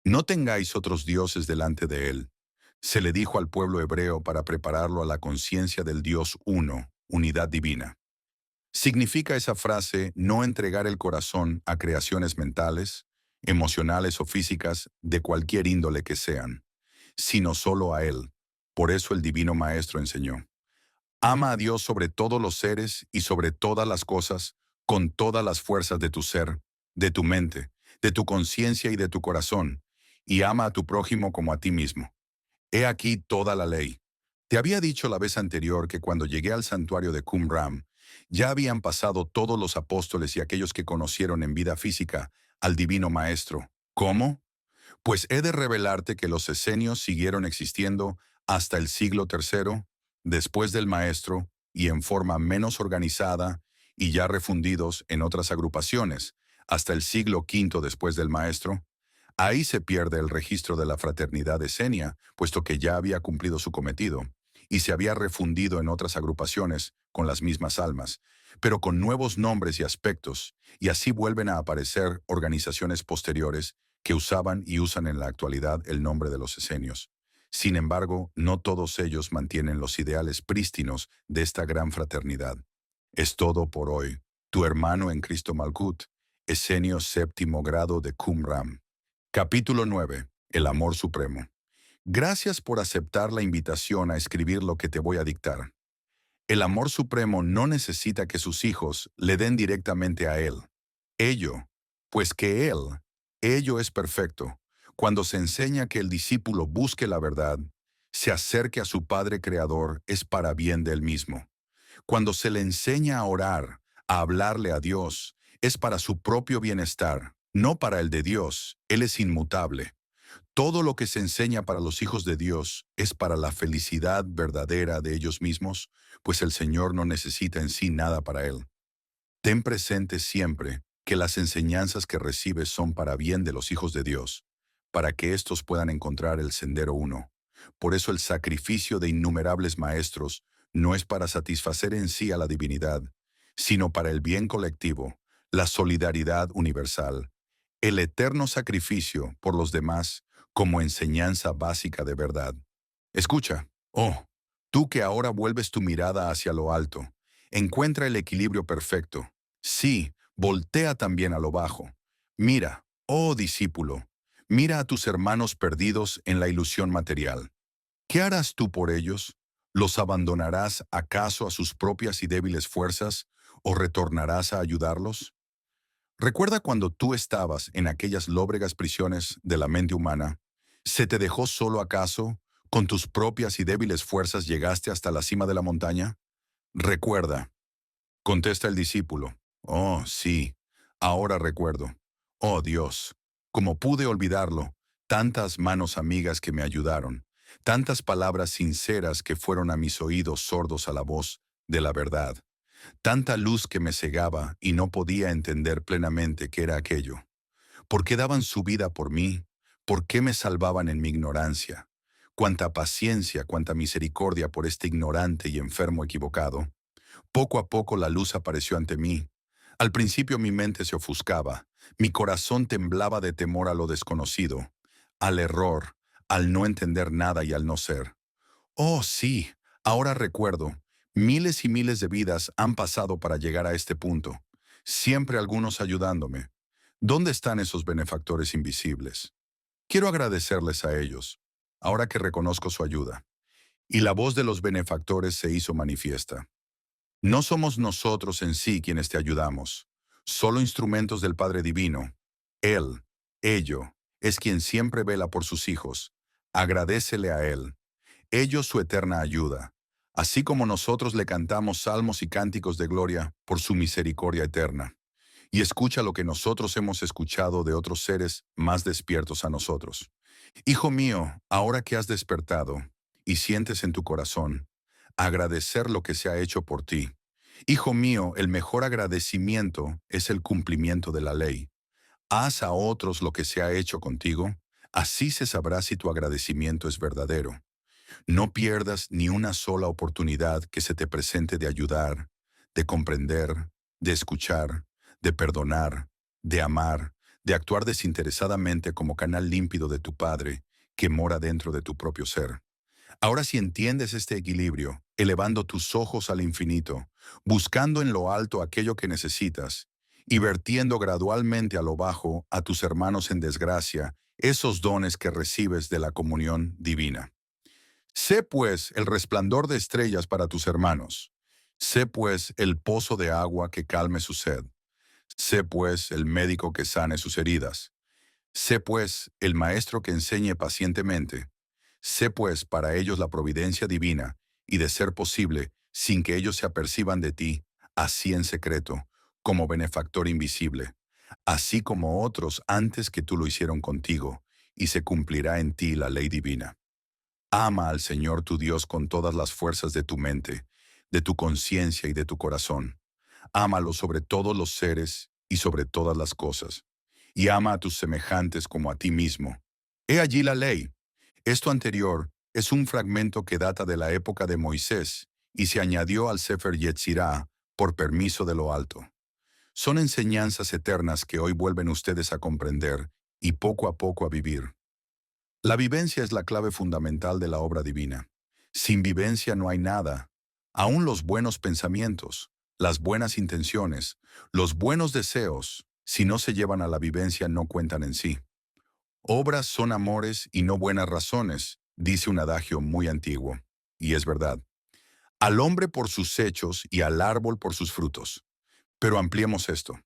No tengáis otros dioses delante de Él. Se le dijo al pueblo hebreo para prepararlo a la conciencia del Dios uno, unidad divina. Significa esa frase no entregar el corazón a creaciones mentales, emocionales o físicas de cualquier índole que sean, sino solo a Él. Por eso el Divino Maestro enseñó. Ama a Dios sobre todos los seres y sobre todas las cosas, con todas las fuerzas de tu ser, de tu mente, de tu conciencia y de tu corazón, y ama a tu prójimo como a ti mismo. He aquí toda la ley. Te había dicho la vez anterior que cuando llegué al santuario de Qumran, ya habían pasado todos los apóstoles y aquellos que conocieron en vida física al Divino Maestro. ¿Cómo? Pues he de revelarte que los esenios siguieron existiendo hasta el siglo III, después del Maestro, y en forma menos organizada, y ya refundidos en otras agrupaciones, hasta el siglo V después del Maestro. Ahí se pierde el registro de la fraternidad esenia, puesto que ya había cumplido su cometido, y se había refundido en otras agrupaciones con las mismas almas, pero con nuevos nombres y aspectos, y así vuelven a aparecer organizaciones posteriores que usaban y usan en la actualidad el nombre de los esenios. Sin embargo, no todos ellos mantienen los ideales prístinos de esta gran fraternidad. Es todo por hoy. Tu hermano en Cristo Malkut, Esenio séptimo grado de Qumran. Capítulo 9. El amor supremo. Gracias por aceptar la invitación a escribir lo que te voy a dictar. El amor supremo no necesita que sus hijos le den directamente a él. Pues que ello es perfecto. Cuando se enseña que el discípulo busque la verdad, se acerque a su Padre Creador, es para bien de él mismo. Cuando se le enseña a orar, a hablarle a Dios, es para su propio bienestar, no para el de Dios. Él es inmutable. Todo lo que se enseña para los hijos de Dios es para la felicidad verdadera de ellos mismos, pues el Señor no necesita en sí nada para él. Ten presente siempre que las enseñanzas que recibes son para bien de los hijos de Dios, para que éstos puedan encontrar el sendero uno. Por eso el sacrificio de innumerables maestros no es para satisfacer en sí a la divinidad, sino para el bien colectivo, la solidaridad universal, el eterno sacrificio por los demás como enseñanza básica de verdad. Escucha, tú que ahora vuelves tu mirada hacia lo alto, encuentra el equilibrio perfecto. Sí, voltea también a lo bajo. Mira, discípulo, mira a tus hermanos perdidos en la ilusión material. ¿Qué harás tú por ellos? ¿Los abandonarás acaso a sus propias y débiles fuerzas? ¿O retornarás a ayudarlos? ¿Recuerda cuando tú estabas en aquellas lóbregas prisiones de la mente humana? ¿Se te dejó solo acaso? ¿Con tus propias y débiles fuerzas llegaste hasta la cima de la montaña? Recuerda, contesta el discípulo. Oh, sí, ahora recuerdo. Oh Dios, cómo pude olvidarlo. Tantas manos amigas que me ayudaron, tantas palabras sinceras que fueron a mis oídos sordos a la voz de la verdad, tanta luz que me cegaba y no podía entender plenamente qué era aquello. ¿Por qué daban su vida por mí? ¿Por qué me salvaban en mi ignorancia? Cuánta paciencia, cuánta misericordia por este ignorante y enfermo equivocado. Poco a poco la luz apareció ante mí. Al principio mi mente se ofuscaba, mi corazón temblaba de temor a lo desconocido, al error, al no entender nada y al no ser. Oh, sí, ahora recuerdo, miles y miles de vidas han pasado para llegar a este punto, siempre algunos ayudándome. ¿Dónde están esos benefactores invisibles? Quiero agradecerles a ellos, ahora que reconozco su ayuda. Y la voz de los benefactores se hizo manifiesta. No somos nosotros en sí quienes te ayudamos, solo instrumentos del Padre Divino. Él, ello, es quien siempre vela por sus hijos. Agradécele a Él, ello su eterna ayuda, así como nosotros le cantamos salmos y cánticos de gloria por su misericordia eterna. Y escucha lo que nosotros hemos escuchado de otros seres más despiertos a nosotros. Hijo mío, ahora que has despertado y sientes en tu corazón agradecer lo que se ha hecho por ti. Hijo mío, el mejor agradecimiento es el cumplimiento de la ley. Haz a otros lo que se ha hecho contigo, así se sabrá si tu agradecimiento es verdadero. No pierdas ni una sola oportunidad que se te presente de ayudar, de comprender, de escuchar, de perdonar, de amar, de actuar desinteresadamente como canal límpido de tu Padre que mora dentro de tu propio ser. Ahora si entiendes este equilibrio, elevando tus ojos al infinito, buscando en lo alto aquello que necesitas, y vertiendo gradualmente a lo bajo a tus hermanos en desgracia esos dones que recibes de la comunión divina. Sé pues el resplandor de estrellas para tus hermanos. Sé pues el pozo de agua que calme su sed. Sé pues el médico que sane sus heridas. Sé pues el maestro que enseñe pacientemente. Sé pues para ellos la providencia divina, y de ser posible, sin que ellos se aperciban de ti, así en secreto, como benefactor invisible, así como otros antes que tú lo hicieron contigo, y se cumplirá en ti la ley divina. Ama al Señor tu Dios con todas las fuerzas de tu mente, de tu conciencia y de tu corazón. Ámalo sobre todos los seres y sobre todas las cosas. Y ama a tus semejantes como a ti mismo. He allí la ley. Esto anterior es un fragmento que data de la época de Moisés y se añadió al Sefer Yetzirah por permiso de lo alto. Son enseñanzas eternas que hoy vuelven ustedes a comprender y poco a poco a vivir. La vivencia es la clave fundamental de la obra divina. Sin vivencia no hay nada. Aún los buenos pensamientos, las buenas intenciones, los buenos deseos, si no se llevan a la vivencia no cuentan en sí. Obras son amores y no buenas razones, dice un adagio muy antiguo. Y es verdad. Al hombre por sus hechos y al árbol por sus frutos. Pero ampliemos esto.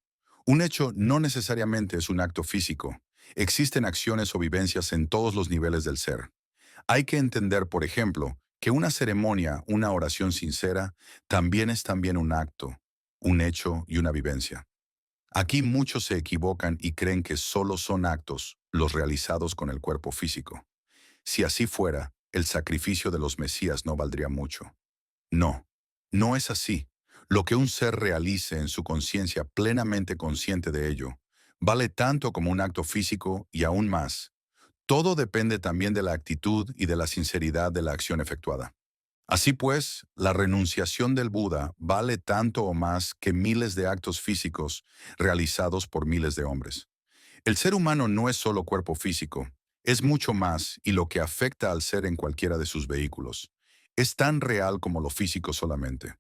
Un hecho no necesariamente es un acto físico. Existen acciones o vivencias en todos los niveles del ser. Hay que entender, por ejemplo, que una ceremonia, una oración sincera, también un acto, un hecho y una vivencia. Aquí muchos se equivocan y creen que solo son actos los realizados con el cuerpo físico. Si así fuera, el sacrificio de los Mesías no valdría mucho. No, no es así. Lo que un ser realice en su conciencia plenamente consciente de ello, vale tanto como un acto físico y aún más. Todo depende también de la actitud y de la sinceridad de la acción efectuada. Así pues, la renunciación del Buda vale tanto o más que miles de actos físicos realizados por miles de hombres. El ser humano no es solo cuerpo físico, es mucho más y lo que afecta al ser en cualquiera de sus vehículos. Es tan real como lo físico solamente.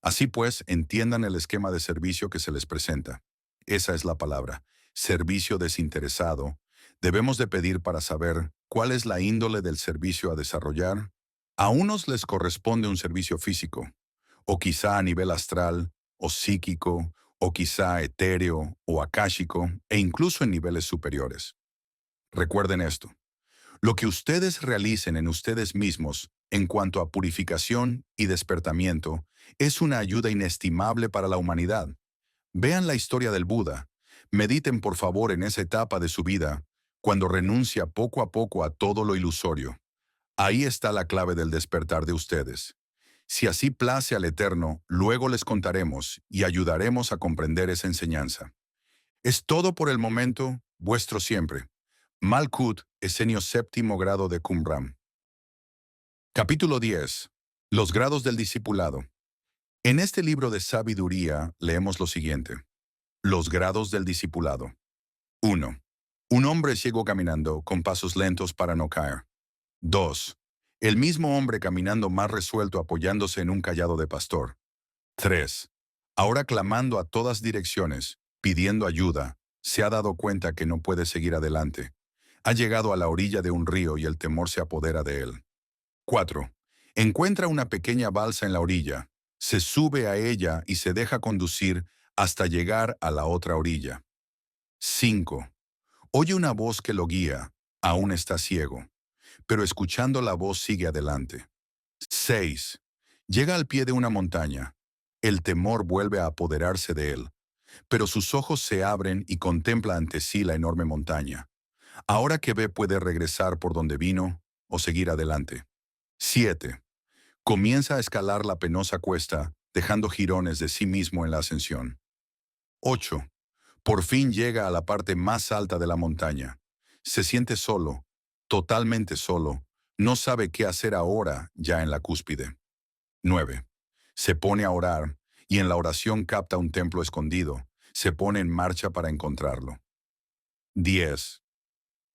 Así pues, entiendan el esquema de servicio que se les presenta. Esa es la palabra, servicio desinteresado. Debemos de pedir para saber cuál es la índole del servicio a desarrollar. A unos les corresponde un servicio físico, o quizá a nivel astral, o psíquico, o quizá etéreo o akáshico, e incluso en niveles superiores. Recuerden esto. Lo que ustedes realicen en ustedes mismos en cuanto a purificación y despertamiento es una ayuda inestimable para la humanidad. Vean la historia del Buda. Mediten por favor en esa etapa de su vida, cuando renuncia poco a poco a todo lo ilusorio. Ahí está la clave del despertar de ustedes. Si así place al Eterno, luego les contaremos y ayudaremos a comprender esa enseñanza. Es todo por el momento, vuestro siempre. Malkut, Esenio séptimo grado de Qumran. Capítulo 10. Los grados del discipulado. En este libro de sabiduría leemos lo siguiente. Los grados del discipulado. 1. Un hombre ciego caminando con pasos lentos para no caer. 2. El mismo hombre caminando más resuelto apoyándose en un cayado de pastor. 3. Ahora clamando a todas direcciones, pidiendo ayuda, se ha dado cuenta que no puede seguir adelante. Ha llegado a la orilla de un río y el temor se apodera de él. 4. Encuentra una pequeña balsa en la orilla, se sube a ella y se deja conducir hasta llegar a la otra orilla. 5. Oye una voz que lo guía, aún está ciego, pero escuchando la voz sigue adelante. 6. Llega al pie de una montaña. El temor vuelve a apoderarse de él, pero sus ojos se abren y contempla ante sí la enorme montaña. Ahora que ve puede regresar por donde vino o seguir adelante. 7. Comienza a escalar la penosa cuesta, dejando jirones de sí mismo en la ascensión. 8. Por fin llega a la parte más alta de la montaña. Se siente solo, totalmente solo. No sabe qué hacer ahora ya en la cúspide. 9. Se pone a orar y en la oración capta un templo escondido. Se pone en marcha para encontrarlo. 10.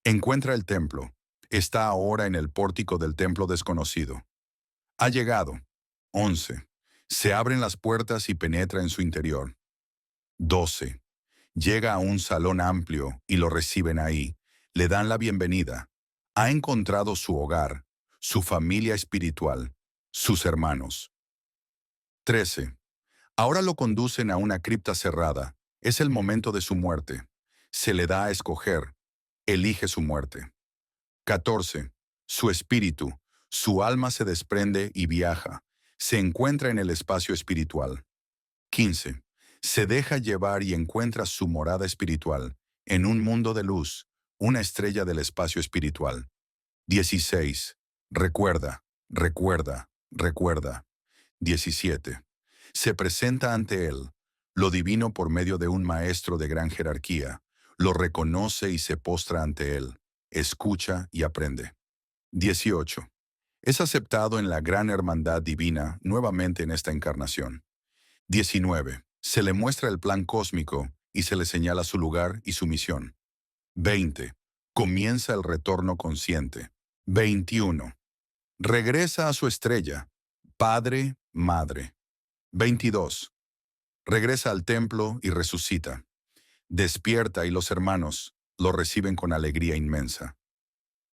Encuentra el templo. Está ahora en el pórtico del templo desconocido. Ha llegado. 11. Se abren las puertas y penetra en su interior. 12. Llega a un salón amplio y lo reciben ahí. Le dan la bienvenida. Ha encontrado su hogar, su familia espiritual, sus hermanos. 13. Ahora lo conducen a una cripta cerrada. Es el momento de su muerte. Se le da a escoger. Elige su muerte. 14. Su espíritu, su alma se desprende y viaja. Se encuentra en el espacio espiritual. 15. Se deja llevar y encuentra su morada espiritual, en un mundo de luz, una estrella del espacio espiritual. 16. Recuerda, recuerda, recuerda. 17. Se presenta ante él, lo divino por medio de un maestro de gran jerarquía, lo reconoce y se postra ante él, escucha y aprende. 18. Es aceptado en la gran hermandad divina nuevamente en esta encarnación. 19. Se le muestra el plan cósmico y se le señala su lugar y su misión. 20. Comienza el retorno consciente. 21. Regresa a su estrella, padre, madre. 22. Regresa al templo y resucita. Despierta y los hermanos lo reciben con alegría inmensa.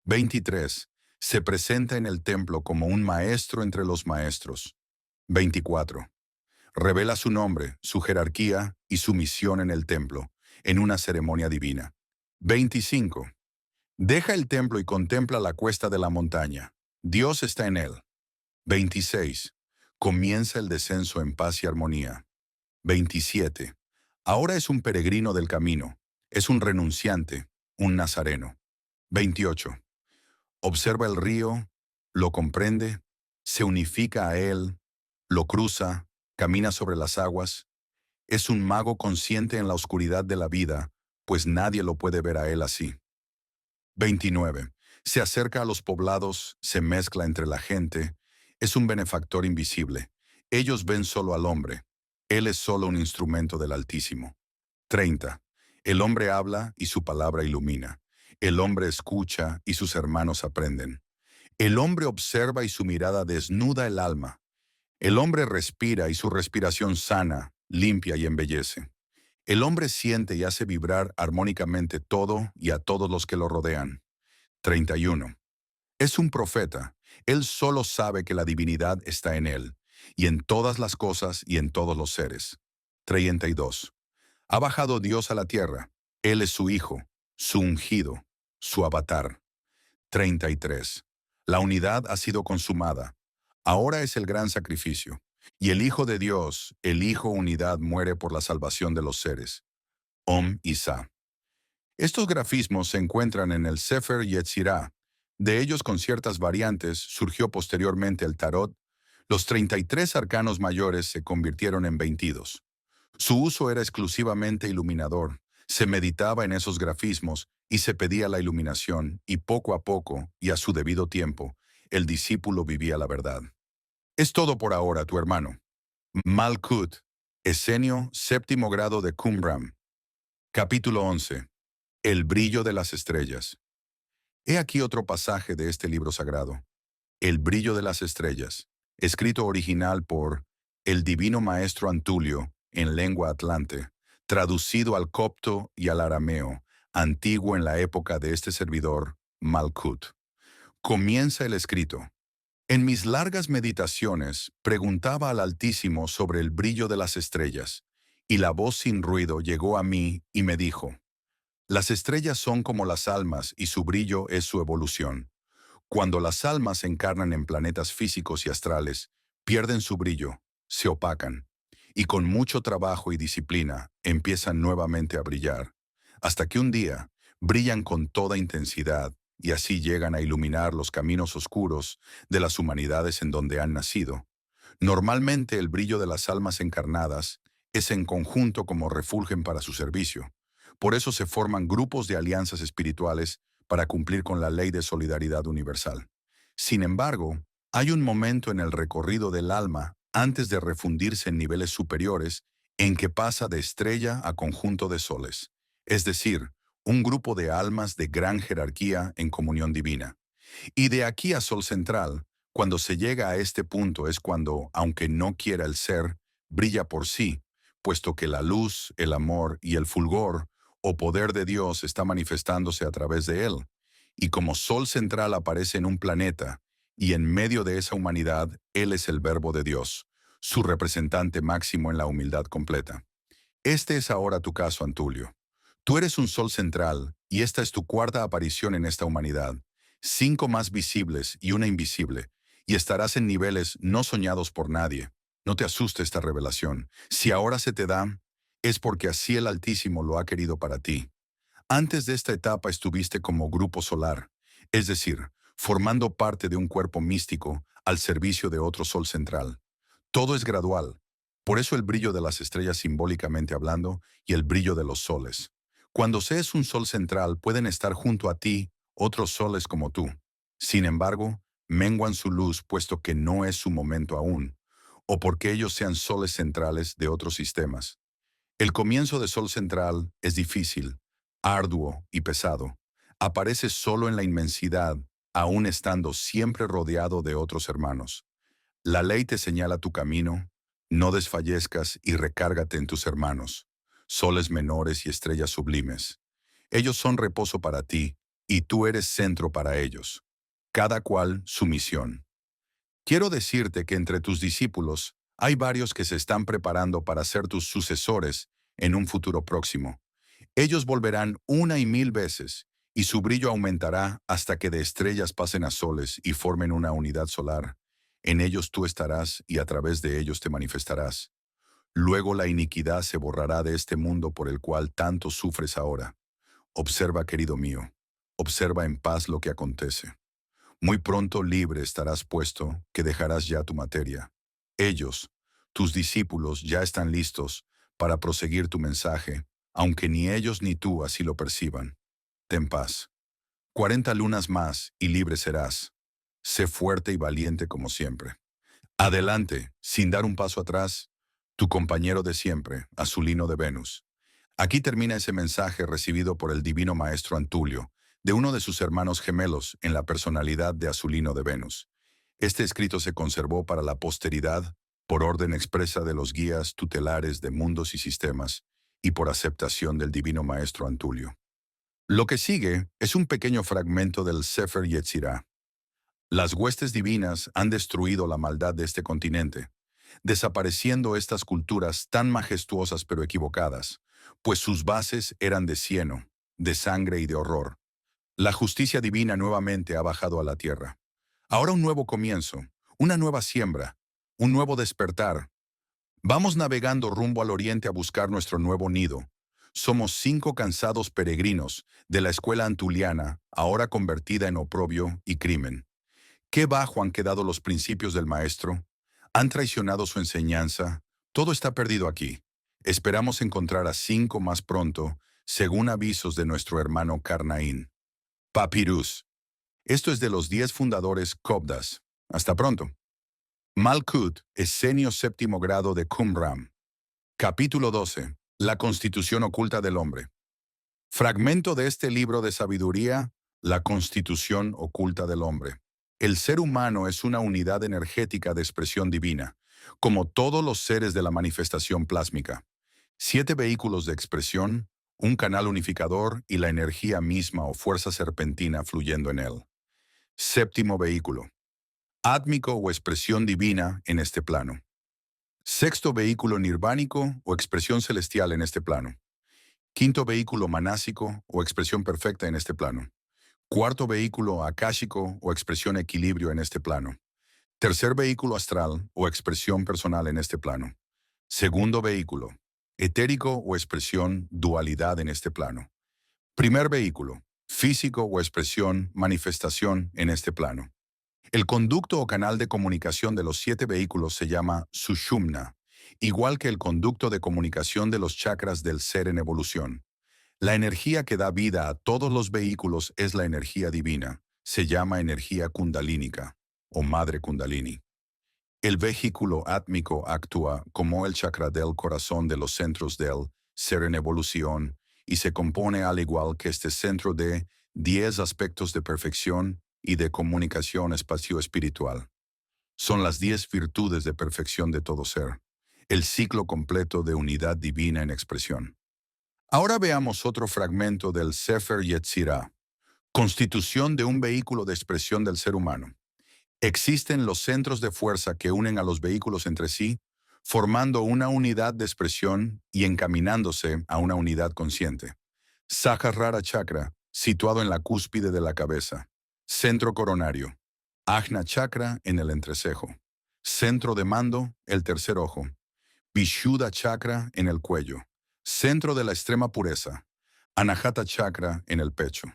23. Se presenta en el templo como un maestro entre los maestros. 24. Revela su nombre, su jerarquía y su misión en el templo, en una ceremonia divina. 25. Deja el templo y contempla la cuesta de la montaña. Dios está en él. 26. Comienza el descenso en paz y armonía. 27. Ahora es un peregrino del camino, es un renunciante, un nazareno. 28. Observa el río, lo comprende, se unifica a él, lo cruza, camina sobre las aguas. Es un mago consciente en la oscuridad de la vida, pues nadie lo puede ver a él así. 29. Se acerca a los poblados, se mezcla entre la gente, es un benefactor invisible. Ellos ven solo al hombre. Él es solo un instrumento del Altísimo. 30. El hombre habla y su palabra ilumina. El hombre escucha y sus hermanos aprenden. El hombre observa y su mirada desnuda el alma. El hombre respira y su respiración sana, limpia y embellece. El hombre siente y hace vibrar armónicamente todo y a todos los que lo rodean. 31. Es un profeta. Él solo sabe que la divinidad está en él, y en todas las cosas y en todos los seres. 32. Ha bajado Dios a la tierra. Él es su Hijo, su ungido, su avatar. 33. La unidad ha sido consumada. Ahora es el gran sacrificio. Y el Hijo de Dios, el Hijo unidad, muere por la salvación de los seres. Om Isa. Estos grafismos se encuentran en el Sefer Yetzirah. De ellos, con ciertas variantes, surgió posteriormente el Tarot. Los 33 arcanos mayores se convirtieron en 22. Su uso era exclusivamente iluminador. Se meditaba en esos grafismos y se pedía la iluminación, y poco a poco, y a su debido tiempo, el discípulo vivía la verdad. Es todo por ahora, tu hermano. Malkut, Esenio, séptimo grado de Qumran. Capítulo 11. El brillo de las estrellas. He aquí otro pasaje de este libro sagrado. El brillo de las estrellas, escrito original por el divino maestro Antulio en lengua atlante, traducido al copto y al arameo, antiguo en la época de este servidor, Malkut. Comienza el escrito. En mis largas meditaciones preguntaba al Altísimo sobre el brillo de las estrellas, y la voz sin ruido llegó a mí y me dijo: las estrellas son como las almas y su brillo es su evolución. Cuando las almas se encarnan en planetas físicos y astrales, pierden su brillo, se opacan, y con mucho trabajo y disciplina empiezan nuevamente a brillar, hasta que un día brillan con toda intensidad y así llegan a iluminar los caminos oscuros de las humanidades en donde han nacido. Normalmente el brillo de las almas encarnadas es en conjunto como refulgen para su servicio. Por eso se forman grupos de alianzas espirituales para cumplir con la ley de solidaridad universal. Sin embargo, hay un momento en el recorrido del alma, antes de refundirse en niveles superiores, en que pasa de estrella a conjunto de soles, es decir, un grupo de almas de gran jerarquía en comunión divina. Y de aquí a Sol Central, cuando se llega a este punto es cuando, aunque no quiera el ser, brilla por sí, puesto que la luz, el amor y el fulgor o poder de Dios está manifestándose a través de él. Y como Sol Central aparece en un planeta, y en medio de esa humanidad, Él es el Verbo de Dios, su representante máximo en la humildad completa. Este es ahora tu caso, Antulio. Tú eres un Sol Central, y esta es tu cuarta aparición en esta humanidad. 5 más visibles y una invisible, y estarás en niveles no soñados por nadie. No te asuste esta revelación. Si ahora se te da, es porque así el Altísimo lo ha querido para ti. Antes de esta etapa estuviste como grupo solar, es decir, formando parte de un cuerpo místico al servicio de otro Sol Central. Todo es gradual, por eso el brillo de las estrellas simbólicamente hablando y el brillo de los soles. Cuando se es un Sol Central pueden estar junto a ti otros soles como tú. Sin embargo, menguan su luz puesto que no es su momento aún, o porque ellos sean soles centrales de otros sistemas. El comienzo de Sol Central es difícil, arduo y pesado. Aparece solo en la inmensidad, aún estando siempre rodeado de otros hermanos. La ley te señala tu camino, no desfallezcas y recárgate en tus hermanos, soles menores y estrellas sublimes. Ellos son reposo para ti, y tú eres centro para ellos. Cada cual su misión. Quiero decirte que entre tus discípulos hay varios que se están preparando para ser tus sucesores en un futuro próximo. Ellos volverán 1 y 1000 veces, y su brillo aumentará hasta que de estrellas pasen a soles y formen una unidad solar. En ellos tú estarás y a través de ellos te manifestarás. Luego la iniquidad se borrará de este mundo por el cual tanto sufres ahora. Observa, querido mío, observa en paz lo que acontece. Muy pronto libre estarás puesto, que dejarás ya tu materia. Ellos, tus discípulos, ya están listos para proseguir tu mensaje, aunque ni ellos ni tú así lo perciban. Ten paz. 40 lunas más y libre serás. Sé fuerte y valiente como siempre. Adelante, sin dar un paso atrás, tu compañero de siempre, Azulino de Venus. Aquí termina ese mensaje recibido por el divino maestro Antulio, de uno de sus hermanos gemelos en la personalidad de Azulino de Venus. Este escrito se conservó para la posteridad, por orden expresa de los guías tutelares de mundos y sistemas, y por aceptación del divino maestro Antulio. Lo que sigue es un pequeño fragmento del Sefer Yetzirah. Las huestes divinas han destruido la maldad de este continente. desapareciendo estas culturas tan majestuosas pero equivocadas, pues sus bases eran de cieno, de sangre y de horror. La justicia divina nuevamente ha bajado a la tierra. Ahora un nuevo comienzo, una nueva siembra, un nuevo despertar. Vamos navegando rumbo al oriente a buscar nuestro nuevo nido. Somos 5 cansados peregrinos de la escuela antuliana, ahora convertida en oprobio y crimen. Qué bajo han quedado los principios del Maestro. Han traicionado su enseñanza. Todo está perdido aquí. Esperamos encontrar a 5 más pronto, según avisos de nuestro hermano Carnaín. Papyrus. Esto es de los 10 fundadores Cobdas. Hasta pronto. Malkut, Esenio séptimo grado de Qumran. Capítulo 12. La Constitución oculta del hombre. Fragmento de este libro de sabiduría, la Constitución oculta del hombre. El ser humano es una unidad energética de expresión divina, como todos los seres de la manifestación plásmica. 7 vehículos de expresión, un canal unificador y la energía misma o fuerza serpentina fluyendo en él. Séptimo vehículo. Átmico o expresión divina en este plano. Sexto vehículo nirvánico o expresión celestial en este plano. Quinto vehículo manásico o expresión perfecta en este plano. Cuarto vehículo akáshico o expresión equilibrio en este plano. Tercer vehículo astral o expresión personal en este plano. Segundo vehículo, etérico o expresión dualidad en este plano. Primer vehículo, físico o expresión manifestación en este plano. El conducto o canal de comunicación de los 7 vehículos se llama Sushumna, igual que el conducto de comunicación de los chakras del ser en evolución. La energía que da vida a todos los vehículos es la energía divina. Se llama energía kundalínica o madre kundalini. El vehículo átmico actúa como el chakra del corazón de los centros del ser en evolución y se compone al igual que este centro de 10 aspectos de perfección y de comunicación espacio-espiritual. Son las 10 virtudes de perfección de todo ser, el ciclo completo de unidad divina en expresión. Ahora veamos otro fragmento del Sefer Yetzirah, constitución de un vehículo de expresión del ser humano. Existen los centros de fuerza que unen a los vehículos entre sí, formando una unidad de expresión y encaminándose a una unidad consciente. Sahasrara Chakra, situado en la cúspide de la cabeza. Centro coronario. Ajna Chakra en el entrecejo. Centro de mando, el tercer ojo. Vishuddha Chakra en el cuello. Centro de la extrema pureza. Anahata Chakra en el pecho.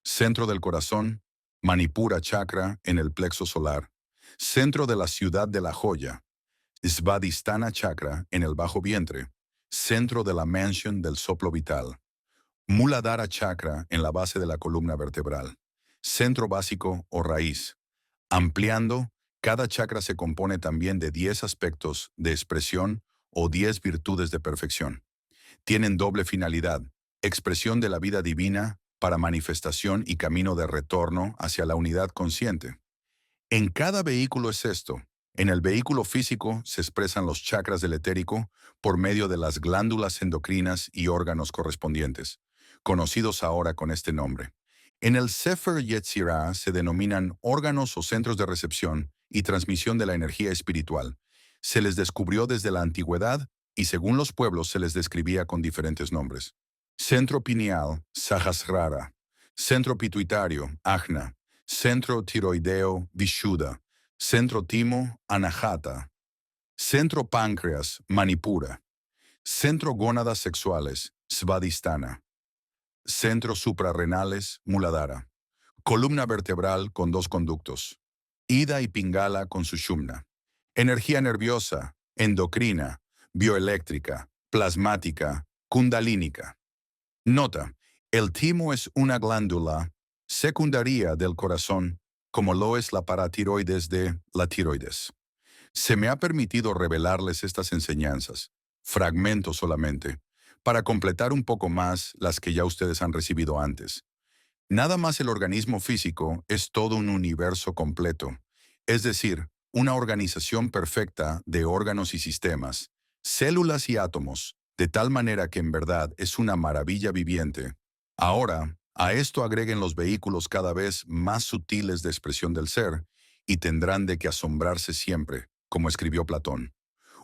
Centro del corazón. Manipura Chakra en el plexo solar. Centro de la ciudad de la joya. Svadhisthana Chakra en el bajo vientre. Centro de la mansión del soplo vital. Muladhara Chakra en la base de la columna vertebral. Centro básico o raíz. Ampliando, cada chakra se compone también de 10 aspectos de expresión o 10 virtudes de perfección. Tienen doble finalidad, expresión de la vida divina para manifestación y camino de retorno hacia la unidad consciente. En cada vehículo es esto. En el vehículo físico se expresan los chakras del etérico por medio de las glándulas endocrinas y órganos correspondientes, conocidos ahora con este nombre. En el Sefer Yetzirah se denominan órganos o centros de recepción y transmisión de la energía espiritual. Se les descubrió desde la antigüedad y según los pueblos se les describía con diferentes nombres. Centro pineal, Sahasrara. Centro pituitario, Ajna. Centro tiroideo, Vishuddha. Centro timo, Anahata. Centro páncreas, Manipura. Centro gónadas sexuales, Svadhisthana. Centros suprarrenales, Muladhara. Columna vertebral con 2 conductos. Ida y Pingala con Sushumna. Energía nerviosa, endocrina, bioeléctrica, plasmática, kundalínica. Nota: el timo es una glándula secundaria del corazón, como lo es la paratiroides de la tiroides. Se me ha permitido revelarles estas enseñanzas, fragmentos solamente, para completar un poco más las que ya ustedes han recibido antes. Nada más el organismo físico es todo un universo completo, es decir, una organización perfecta de órganos y sistemas, células y átomos, de tal manera que en verdad es una maravilla viviente. Ahora, a esto agreguen los vehículos cada vez más sutiles de expresión del ser, y tendrán de qué asombrarse siempre, como escribió Platón.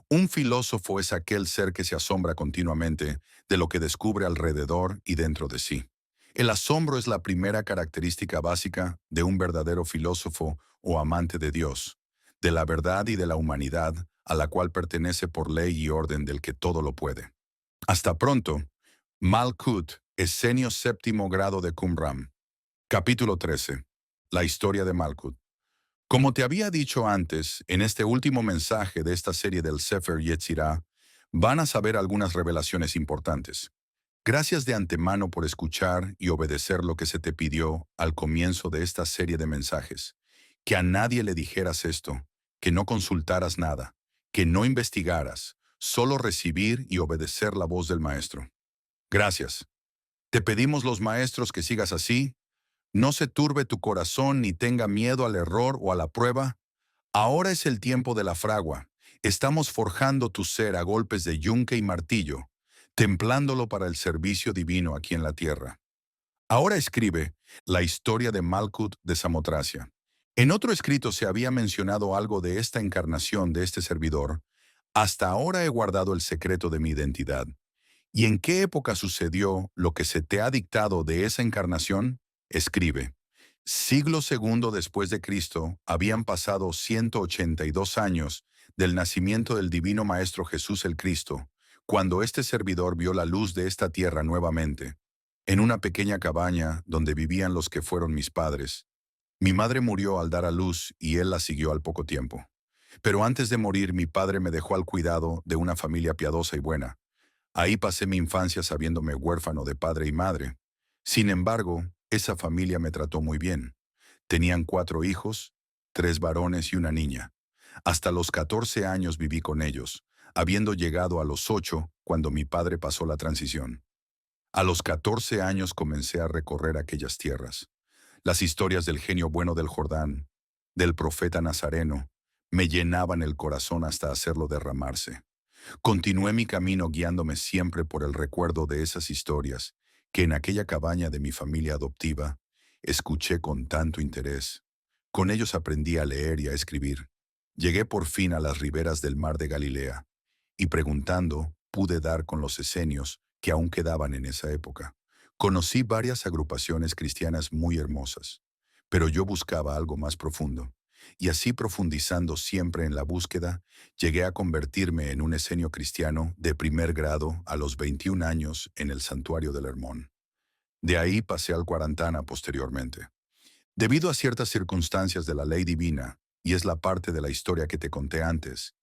Un filósofo es aquel ser que se asombra continuamente de lo que descubre alrededor y dentro de sí. El asombro es la primera característica básica de un verdadero filósofo o amante de Dios, de la verdad y de la humanidad a la cual pertenece por ley y orden del que todo lo puede. Hasta pronto. Malkut, Escenio séptimo grado de Qumran. Capítulo 13. La historia de Malkut. Como te había dicho antes, en este último mensaje de esta serie del Sefer Yetzirah, van a saber algunas revelaciones importantes. Gracias de antemano por escuchar y obedecer lo que se te pidió al comienzo de esta serie de mensajes. Que a nadie le dijeras esto, que no consultaras nada, que no investigaras, solo recibir y obedecer la voz del Maestro. Gracias. Te pedimos los maestros que sigas así. No se turbe tu corazón ni tenga miedo al error o a la prueba. Ahora es el tiempo de la fragua. Estamos forjando tu ser a golpes de yunque y martillo, templándolo para el servicio divino aquí en la tierra. Ahora escribe la historia de Malkut de Samotracia. En otro escrito se había mencionado algo de esta encarnación de este servidor. Hasta ahora he guardado el secreto de mi identidad. ¿Y en qué época sucedió lo que se te ha dictado de esa encarnación? Escribe. Siglo segundo después de Cristo, habían pasado 182 años del nacimiento del Divino Maestro Jesús el Cristo, cuando este servidor vio la luz de esta tierra nuevamente, en una pequeña cabaña donde vivían los que fueron mis padres. Mi madre murió al dar a luz y él la siguió al poco tiempo. Pero antes de morir, mi padre me dejó al cuidado de una familia piadosa y buena. Ahí pasé mi infancia sabiéndome huérfano de padre y madre. Sin embargo, esa familia me trató muy bien. Tenían 4 hijos, 3 varones y una niña. Hasta los 14 años viví con ellos, habiendo llegado a los 8 cuando mi padre pasó la transición. A los 14 años comencé a recorrer aquellas tierras. Las historias del genio bueno del Jordán, del profeta Nazareno, me llenaban el corazón hasta hacerlo derramarse. Continué mi camino guiándome siempre por el recuerdo de esas historias que en aquella cabaña de mi familia adoptiva escuché con tanto interés. Con ellos aprendí a leer y a escribir. Llegué por fin a las riberas del mar de Galilea y preguntando pude dar con los esenios que aún quedaban en esa época. Conocí varias agrupaciones cristianas muy hermosas, pero yo buscaba algo más profundo. Y así profundizando siempre en la búsqueda, llegué a convertirme en un esenio cristiano de primer grado a los 21 años en el santuario del Hermón. De ahí pasé al Cuarantana posteriormente. Debido a ciertas circunstancias de la ley divina, y es la parte de la historia que te conté antes,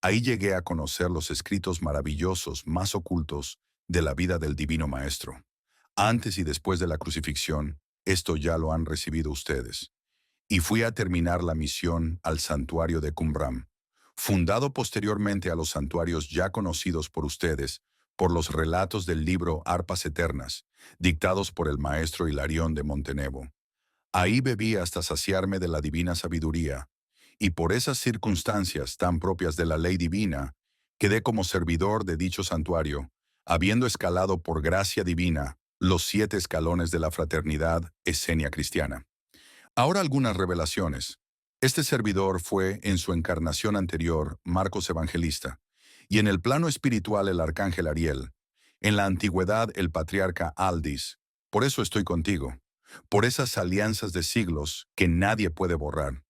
ahí llegué a conocer los escritos maravillosos más ocultos de la vida del Divino Maestro. Antes y después de la crucifixión, esto ya lo han recibido ustedes. Y fui a terminar la misión al santuario de Qumran, fundado posteriormente a los santuarios ya conocidos por ustedes por los relatos del libro Arpas Eternas, dictados por el maestro Hilarión de Montenevo. Ahí bebí hasta saciarme de la divina sabiduría, y por esas circunstancias tan propias de la ley divina, quedé como servidor de dicho santuario, habiendo escalado por gracia divina los 7 escalones de la fraternidad esenia cristiana. Ahora algunas revelaciones. Este servidor fue, en su encarnación anterior, Marcos Evangelista, y en el plano espiritual el arcángel Ariel, en la antigüedad el patriarca Aldis. Por eso estoy contigo, por esas alianzas de siglos que nadie puede borrar.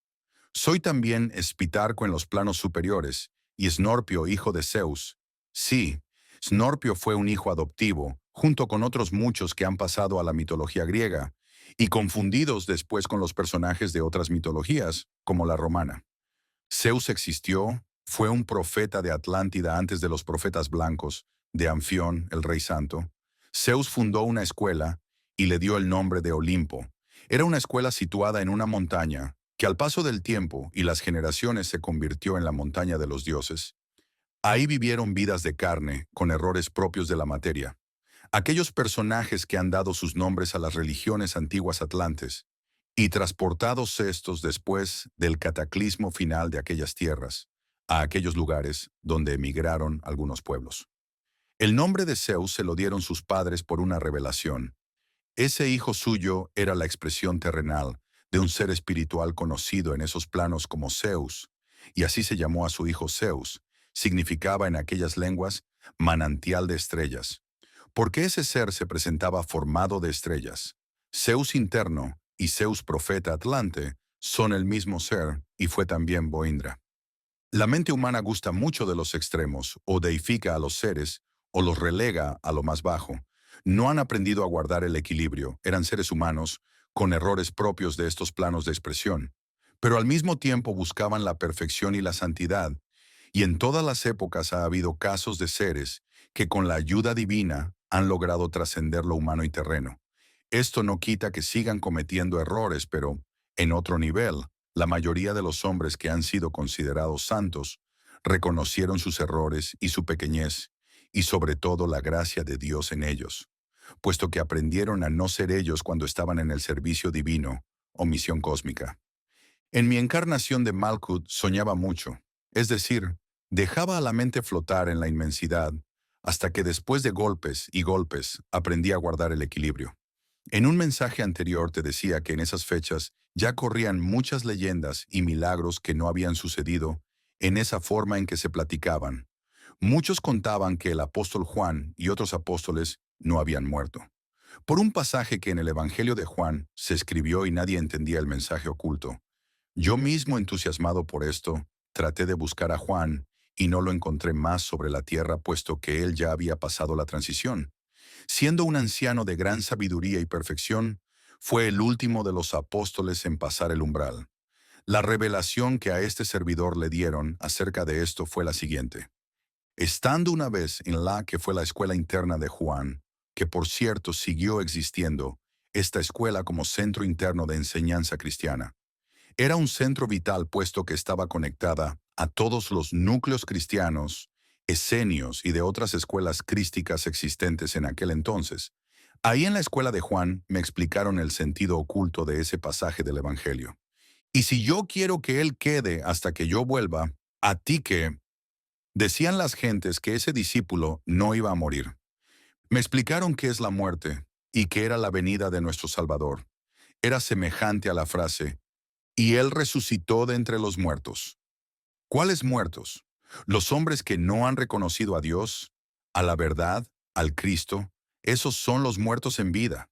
Soy también Espitarco en los planos superiores, y Snorpio, hijo de Zeus. Sí, Snorpio fue un hijo adoptivo, junto con otros muchos que han pasado a la mitología griega, y confundidos después con los personajes de otras mitologías, como la romana. Zeus existió, fue un profeta de Atlántida antes de los profetas blancos, de Anfión, el rey santo. Zeus fundó una escuela y le dio el nombre de Olimpo. Era una escuela situada en una montaña, que al paso del tiempo y las generaciones se convirtió en la montaña de los dioses. Ahí vivieron vidas de carne, con errores propios de la materia. Aquellos personajes que han dado sus nombres a las religiones antiguas atlantes, y transportados estos después del cataclismo final de aquellas tierras, a aquellos lugares donde emigraron algunos pueblos. El nombre de Zeus se lo dieron sus padres por una revelación. Ese hijo suyo era la expresión terrenal de un ser espiritual conocido en esos planos como Zeus, y así se llamó a su hijo Zeus, significaba en aquellas lenguas manantial de estrellas, porque ese ser se presentaba formado de estrellas. Zeus interno y Zeus profeta Atlante son el mismo ser y fue también Boindra. La mente humana gusta mucho de los extremos, o deifica a los seres, o los relega a lo más bajo. No han aprendido a guardar el equilibrio, eran seres humanos, con errores propios de estos planos de expresión. Pero al mismo tiempo buscaban la perfección y la santidad, y en todas las épocas ha habido casos de seres que con la ayuda divina han logrado trascender lo humano y terreno. Esto no quita que sigan cometiendo errores, pero en otro nivel, la mayoría de los hombres que han sido considerados santos reconocieron sus errores y su pequeñez, y sobre todo la gracia de Dios en ellos, puesto que aprendieron a no ser ellos cuando estaban en el servicio divino o misión cósmica. En mi encarnación de Malkuth soñaba mucho, es decir, dejaba a la mente flotar en la inmensidad, hasta que después de golpes y golpes aprendí a guardar el equilibrio. En un mensaje anterior te decía que en esas fechas ya corrían muchas leyendas y milagros que no habían sucedido en esa forma en que se platicaban. Muchos contaban que el apóstol Juan y otros apóstoles no habían muerto. Por un pasaje que en el Evangelio de Juan se escribió y nadie entendía el mensaje oculto. Yo mismo, entusiasmado por esto, traté de buscar a Juan y no lo encontré más sobre la tierra, puesto que él ya había pasado la transición. Siendo un anciano de gran sabiduría y perfección, fue el último de los apóstoles en pasar el umbral. La revelación que a este servidor le dieron acerca de esto fue la siguiente. Estando una vez en la que fue la escuela interna de Juan, que por cierto siguió existiendo, esta escuela como centro interno de enseñanza cristiana, era un centro vital puesto que estaba conectada a todos los núcleos cristianos, esenios y de otras escuelas crísticas existentes en aquel entonces. Ahí en la escuela de Juan me explicaron el sentido oculto de ese pasaje del Evangelio. Y si yo quiero que él quede hasta que yo vuelva, a ti que... Decían las gentes que ese discípulo no iba a morir. Me explicaron qué es la muerte y que era la venida de nuestro Salvador. Era semejante a la frase, y él resucitó de entre los muertos. ¿Cuáles muertos? Los hombres que no han reconocido a Dios, a la verdad, al Cristo, esos son los muertos en vida.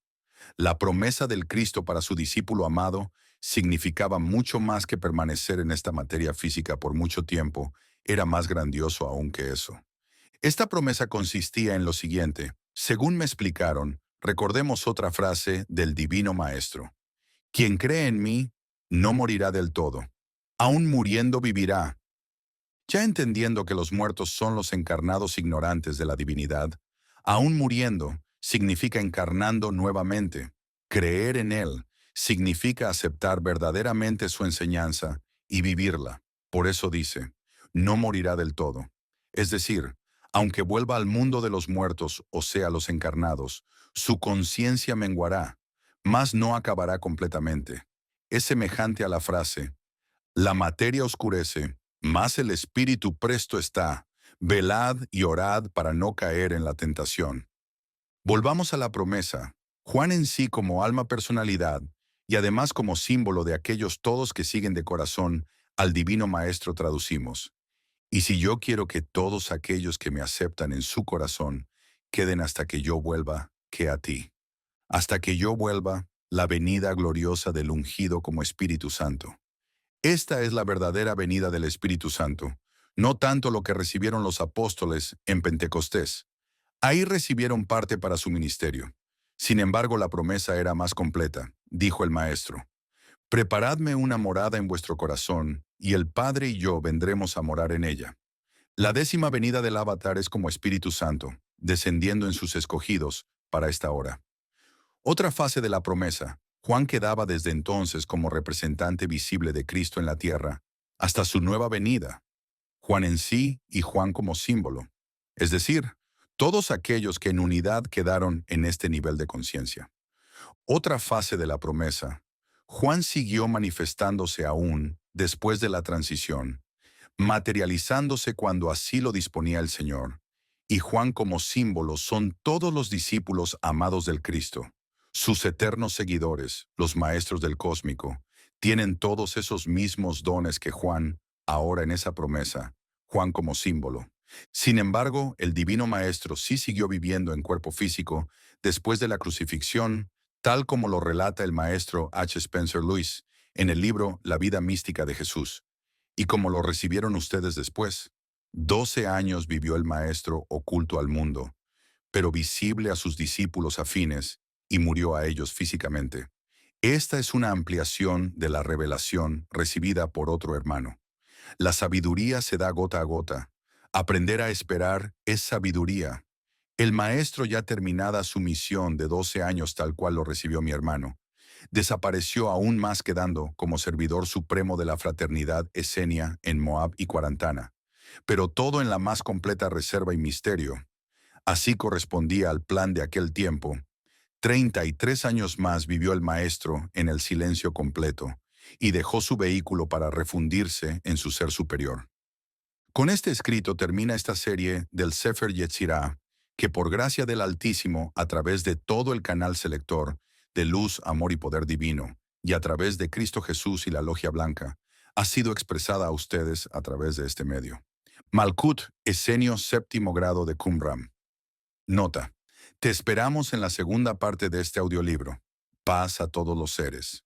La promesa del Cristo para su discípulo amado significaba mucho más que permanecer en esta materia física por mucho tiempo, era más grandioso aún que eso. Esta promesa consistía en lo siguiente, según me explicaron, recordemos otra frase del Divino Maestro. Quien cree en mí, no morirá del todo. Aún muriendo vivirá. Ya entendiendo que los muertos son los encarnados ignorantes de la divinidad, aún muriendo significa encarnando nuevamente. Creer en Él significa aceptar verdaderamente su enseñanza y vivirla. Por eso dice, no morirá del todo. Es decir, aunque vuelva al mundo de los muertos, o sea, los encarnados, su conciencia menguará, mas no acabará completamente. Es semejante a la frase, la materia oscurece, mas el espíritu presto está. Velad y orad para no caer en la tentación. Volvamos a la promesa. Juan en sí como alma personalidad y además como símbolo de aquellos todos que siguen de corazón al Divino Maestro traducimos. Y si yo quiero que todos aquellos que me aceptan en su corazón queden hasta que yo vuelva, que a ti. Hasta que yo vuelva, la venida gloriosa del ungido como Espíritu Santo. Esta es la verdadera venida del Espíritu Santo, no tanto lo que recibieron los apóstoles en Pentecostés. Ahí recibieron parte para su ministerio. Sin embargo, la promesa era más completa, dijo el Maestro. Preparadme una morada en vuestro corazón, y el Padre y yo vendremos a morar en ella. La 10ª venida del Avatar es como Espíritu Santo, descendiendo en sus escogidos para esta hora. Otra fase de la promesa, Juan quedaba desde entonces como representante visible de Cristo en la tierra, hasta su nueva venida. Juan en sí y Juan como símbolo. Es decir, todos aquellos que en unidad quedaron en este nivel de conciencia. Otra fase de la promesa, Juan siguió manifestándose aún después de la transición, materializándose cuando así lo disponía el Señor. Y Juan como símbolo son todos los discípulos amados del Cristo. Sus eternos seguidores, los maestros del cósmico, tienen todos esos mismos dones que Juan, ahora en esa promesa, Juan como símbolo. Sin embargo, el Divino Maestro sí siguió viviendo en cuerpo físico después de la crucifixión, tal como lo relata el maestro H. Spencer Lewis en el libro La vida mística de Jesús, y como lo recibieron ustedes después. 12 años vivió el Maestro oculto al mundo, pero visible a sus discípulos afines, y murió a ellos físicamente. Esta es una ampliación de la revelación recibida por otro hermano. La sabiduría se da gota a gota. Aprender a esperar es sabiduría. El maestro, ya terminada su misión de 12 años tal cual lo recibió mi hermano, desapareció aún más quedando como servidor supremo de la fraternidad esenia en Moab y Cuarantana, pero todo en la más completa reserva y misterio. Así correspondía al plan de aquel tiempo. 33 años más vivió el maestro en el silencio completo y dejó su vehículo para refundirse en su ser superior. Con este escrito termina esta serie del Sefer Yetzirah, que por gracia del Altísimo, a través de todo el canal selector de luz, amor y poder divino, y a través de Cristo Jesús y la Logia Blanca, ha sido expresada a ustedes a través de este medio. Malkut, Esenio séptimo grado de Qumran. Nota: te esperamos en la segunda parte de este audiolibro. Paz a todos los seres.